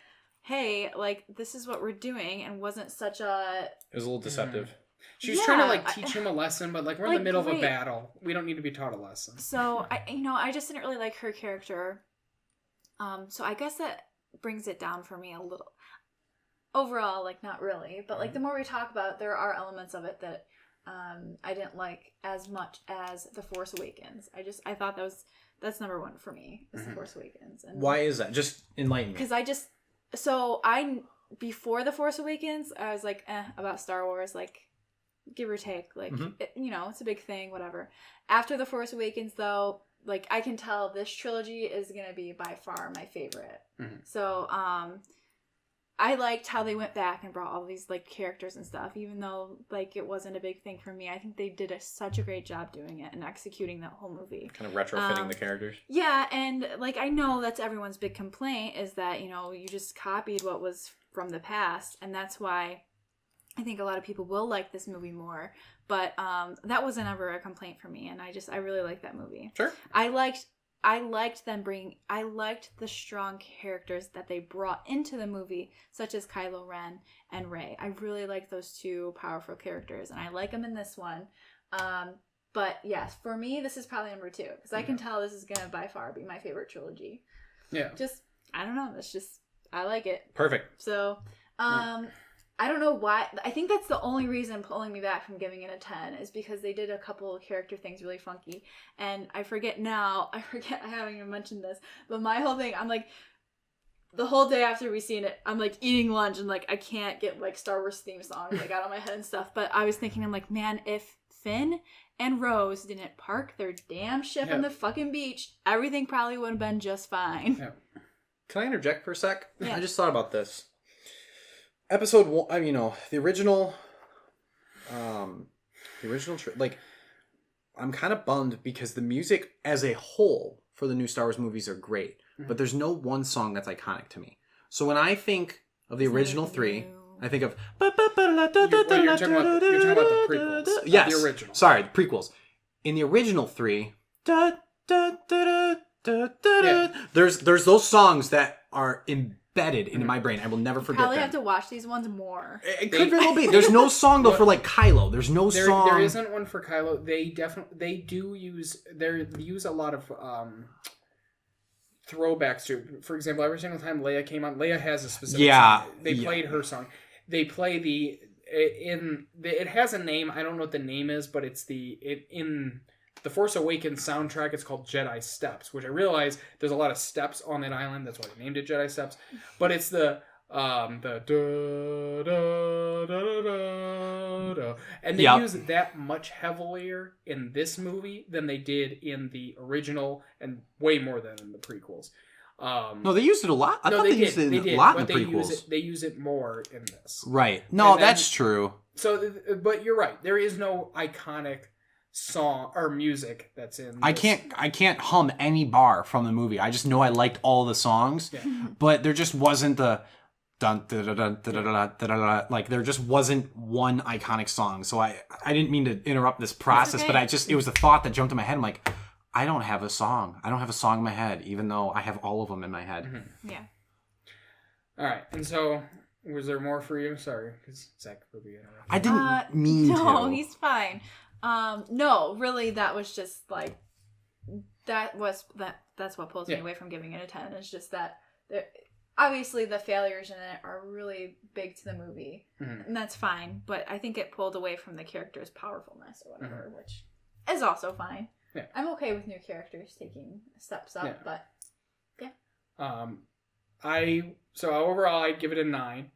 hey, like, this is what we're doing, and wasn't such a... It was a little deceptive. She was trying to, like, teach him a lesson, but, like, we're in the middle of a battle. We don't need to be taught a lesson. So, I just didn't really like her character. So I guess that brings it down for me a little. Overall, like, not really. But, like, the more we talk about it, there are elements of it that I didn't like as much as The Force Awakens. I thought that's number 1 for me, is The Force Awakens. And why is that? Just enlighten me. Because before The Force Awakens, I was like, about Star Wars, like, give or take, like, it's a big thing, whatever. After The Force Awakens, though, like, I can tell this trilogy is going to be by far my favorite. So, I liked how they went back and brought all these, like, characters and stuff, even though, like, it wasn't a big thing for me. I think they did such a great job doing it and executing that whole movie. Kind of retrofitting the characters. Yeah, and, like, I know that's everyone's big complaint is that, you just copied what was from the past, and that's why I think a lot of people will like this movie more. But that wasn't ever a complaint for me, and I really liked that movie. Sure. I liked the strong characters that they brought into the movie, such as Kylo Ren and Rey. I really like those 2 powerful characters, and I like them in this one. But yes, for me, this is probably number 2, because I can tell this is gonna by far be my favorite trilogy. Yeah. Just, I don't know. It's just, I like it. Perfect. So, I don't know why. I think that's the only reason pulling me back from giving it a 10 is because they did a couple of character things really funky. And I forget I haven't even mentioned this, but my whole thing, I'm like, the whole day after we seen it, I'm like eating lunch and like, I can't get like Star Wars theme songs like out of my head and stuff. But I was thinking, I'm like, man, if Finn and Rose didn't park their damn ship on the fucking beach, everything probably would have been just fine. Yeah. Can I interject for a sec? Yeah. I just thought about this. Episode 1, the original, like, I'm kind of bummed because the music as a whole for the new Star Wars movies are great, but there's no one song that's iconic to me. So when I think of the original 3, I think of... You're talking about the prequels. Yes. The original. Sorry, the prequels. In the original 3, there's those songs that are embedded into my brain. I will never forget Probably them. have to watch these ones more. It could very well be. There's no song though for like Kylo. There's no song. There isn't one for Kylo. They use a lot of throwbacks to. For example, every single time Leia came on, Leia has a specific song. They played her song. They play it has a name. I don't know what the name is, but it's in the Force Awakens soundtrack. It's called Jedi Steps, which I realize there's a lot of steps on that island. That's why they named it Jedi Steps. But it's the da, da, da, da, da, da. And they use it that much heavier in this movie than they did in the original, and way more than in the prequels. No, they used it a lot. I thought they used it a lot in the prequels. They use it more in this. Right. No, that's true. So, but you're right. There is no iconic song or music that's in this. I can't hum any bar from the movie. I just know I liked all the songs, but there just wasn't the dun da da da da da da da. Like there just wasn't one iconic song. So I didn't mean to interrupt this process, but it was a thought that jumped in my head. I'm like, I don't have a song. I don't have a song in my head, even though I have all of them in my head. Mm-hmm. Yeah. All right, and so was there more for you? Sorry, because Zach will be interrupted. I didn't mean to. No, he's fine. No, really, that was just like that's what pulls me away from giving it a 10. It's just that obviously the failures in it are really big to the movie, and that's fine. But I think it pulled away from the character's powerfulness or whatever, which is also fine. Yeah. I'm okay with new characters taking steps up, but overall I'd give it a 9.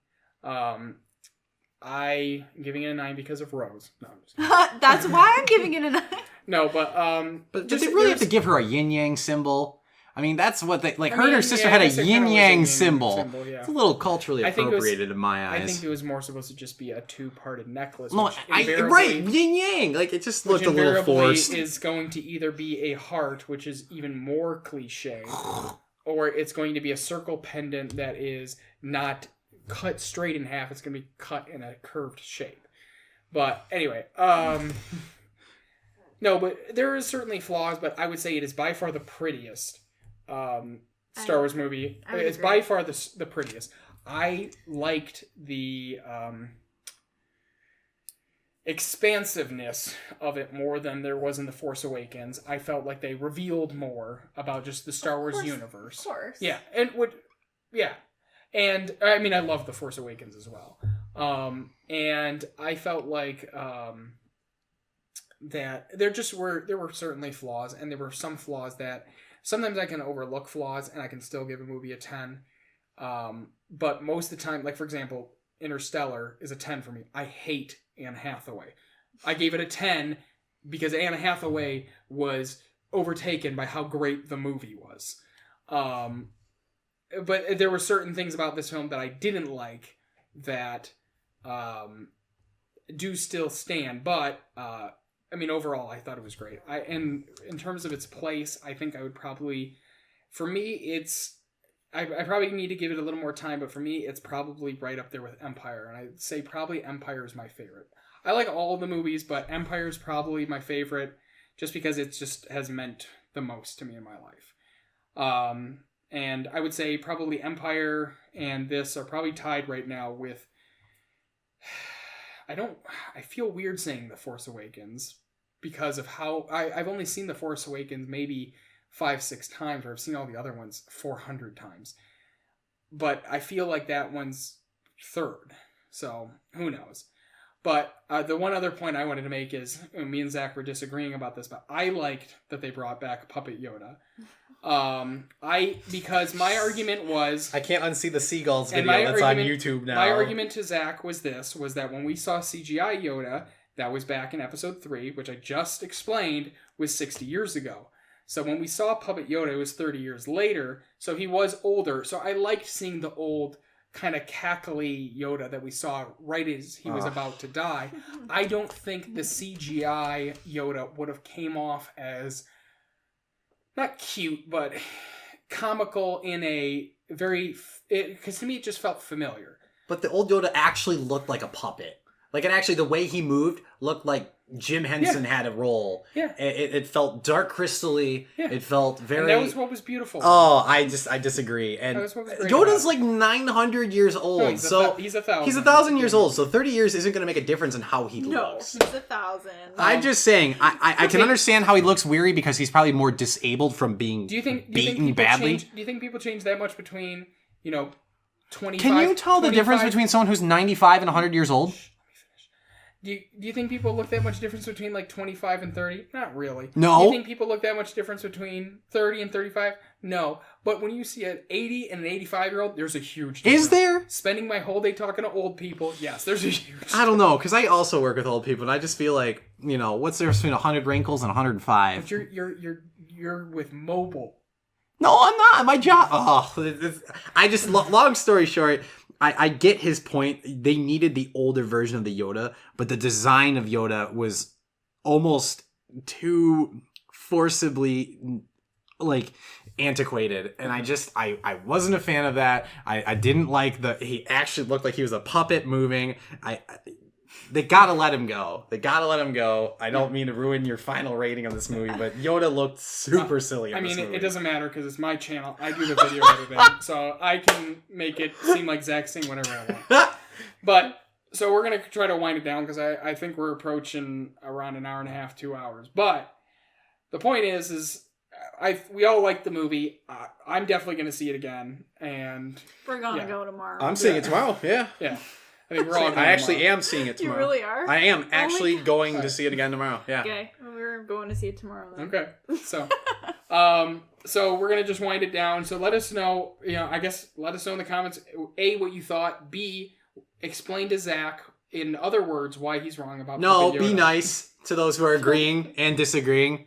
I'm giving it a 9 because of Rose. No, I'm just kidding. That's why I'm giving it a 9. No, but did they really have to give her a yin yang symbol? I mean, that's what they like. I Her mean, and her sister yeah, had I a guess it yin kinda was a yang yin-yang symbol. yeah. It's a little culturally I think it was- appropriated in my eyes. I think it was more supposed to just be a 2-parted necklace. No, which right, invariably- yin yang. Like it just which looked a little invariably forced. is going to either be a heart, which is even more cliche, or it's going to be a circle pendant that is not cut straight in half. It's going to be cut in a curved shape. But anyway, no, but there is certainly flaws, but I would say it is by far the prettiest Star Wars movie. It's by far the prettiest. I liked the expansiveness of it more than there was in The Force Awakens. I felt like they revealed more about just the Star Wars universe. Of course. Yeah, and I mean I love The Force Awakens as well. And I felt like that there were certainly flaws, and there were some flaws that sometimes I can overlook flaws and I can still give a movie a 10. But most of the time, like for example, Interstellar is a 10 for me. I hate Anne Hathaway. I gave it a 10 because Anne Hathaway was overtaken by how great the movie was. But there were certain things about this film that I didn't like that do still stand. But I mean, overall, I thought it was great. And in terms of its place, I think I would probably, for me, it's, I probably need to give it a little more time, but for me, it's probably right up there with Empire. And I'd say probably Empire is my favorite. I like all of the movies, but Empire is probably my favorite just because it just has meant the most to me in my life. And I would say probably Empire and this are probably tied right now with, I feel weird saying The Force Awakens because of how I've only seen The Force Awakens maybe 5-6 times, or I've seen all the other ones 400 times. But I feel like that one's third. So who knows? But the one other point I wanted to make is, me and Zach were disagreeing about this, but I liked that they brought back Puppet Yoda. Because my argument was, I can't unsee the seagulls and video that's on YouTube now. my argument to Zach was that when we saw CGI Yoda, that was back in episode 3, which I just explained was 60 years ago. So when we saw Puppet Yoda, it was 30 years later, so he was older. So I liked seeing the old kind of cackly Yoda that we saw right as he was about to die. I don't think the CGI Yoda would have came off as not cute, but comical in a very, because to me it just felt familiar. But the old Yoda actually looked like a puppet. Like, it actually, the way he moved looked like Jim Henson had a role. Yeah. It felt dark crystally. Yeah. It felt very... And that was what was beautiful. Oh, I disagree. And Yoda's like 900 years old. No, he's 1,000. He's 1,000 years old, so 30 years isn't going to make a difference in how he looks. No, he's 1,000. I'm just saying, I can understand how he looks weary because he's probably more disabled from being beaten badly. Do you think people change that much between, 25... Can you tell the difference between someone who's 95 and 100 years old? Do you think people look that much difference between like 25 and 30? Not really. No. Do you think people look that much difference between 30 and 35? No. But when you see an 80 and an 85-year-old, there's a huge difference. Is there? Spending my whole day talking to old people, yes, there's a huge difference. I don't know, because I also work with old people, and I just feel like, what's the difference between 100 wrinkles and 105? But you're with mobile. No, I'm not. My job. Long story short, I get his point. They needed the older version of the Yoda, but the design of Yoda was almost too forcibly, antiquated. And I wasn't a fan of that. I didn't like he actually looked like he was a puppet moving. They gotta let him go. I don't mean to ruin your final rating of this movie, but Yoda looked super silly in this movie. It doesn't matter because it's my channel. I do the video editing, so I can make it seem like Zach's saying whatever I want. But, so we're going to try to wind it down because I think we're approaching around an hour and a half, 2 hours. But the point is we all like the movie. I'm definitely going to see it again. And we're going to go tomorrow. I'm seeing it tomorrow, yeah. Yeah. I think we're all I actually am seeing it tomorrow. You really are? I am actually going to see it again tomorrow. Yeah. Okay. We're going to see it tomorrow then. Okay. So, So we're gonna just wind it down. So let us know. I guess let us know in the comments. A, what you thought. B, explain to Zach in other words why he's wrong about. No, Yoda. be nice to those who are agreeing and disagreeing.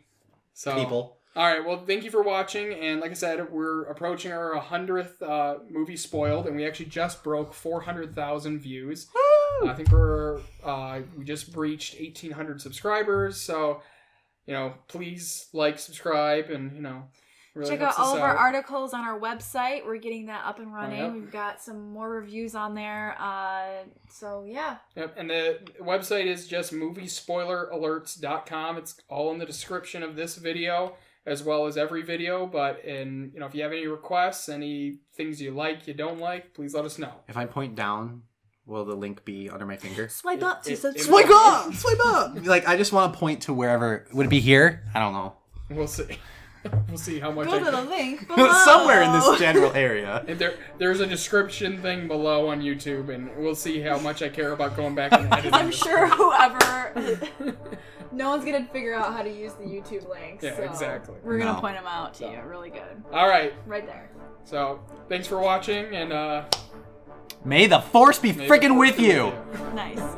So People. All right. Well, thank you for watching. And like I said, we're approaching our 100th movie spoiled, and we actually just broke 400,000 views. I think we just breached 1,800 subscribers. So, please like, subscribe, and really check helps out all us of our out. articles on our website. We're getting that up and running. Yep. We've got some more reviews on there. So yeah. Yep, and the website is just moviespoileralerts.com. It's all in the description of this video, as well as every video. But if you have any requests, any things you like, you don't like, please let us know. If I point down, will the link be under my finger? Swipe up to subscribe. Swipe up! Swipe up! Like, I just want to point to wherever. Would it be here? I don't know. We'll see. We'll see how much. Go to the link below. Somewhere in this general area. And there's a description thing below on YouTube, and we'll see how much I care about going back and editing. I'm sure whoever. No one's gonna figure out how to use the YouTube links. Yeah, so exactly. We're gonna point them out to you. Really good. All right. Right there. So thanks for watching, and May the force be freaking with you. Nice.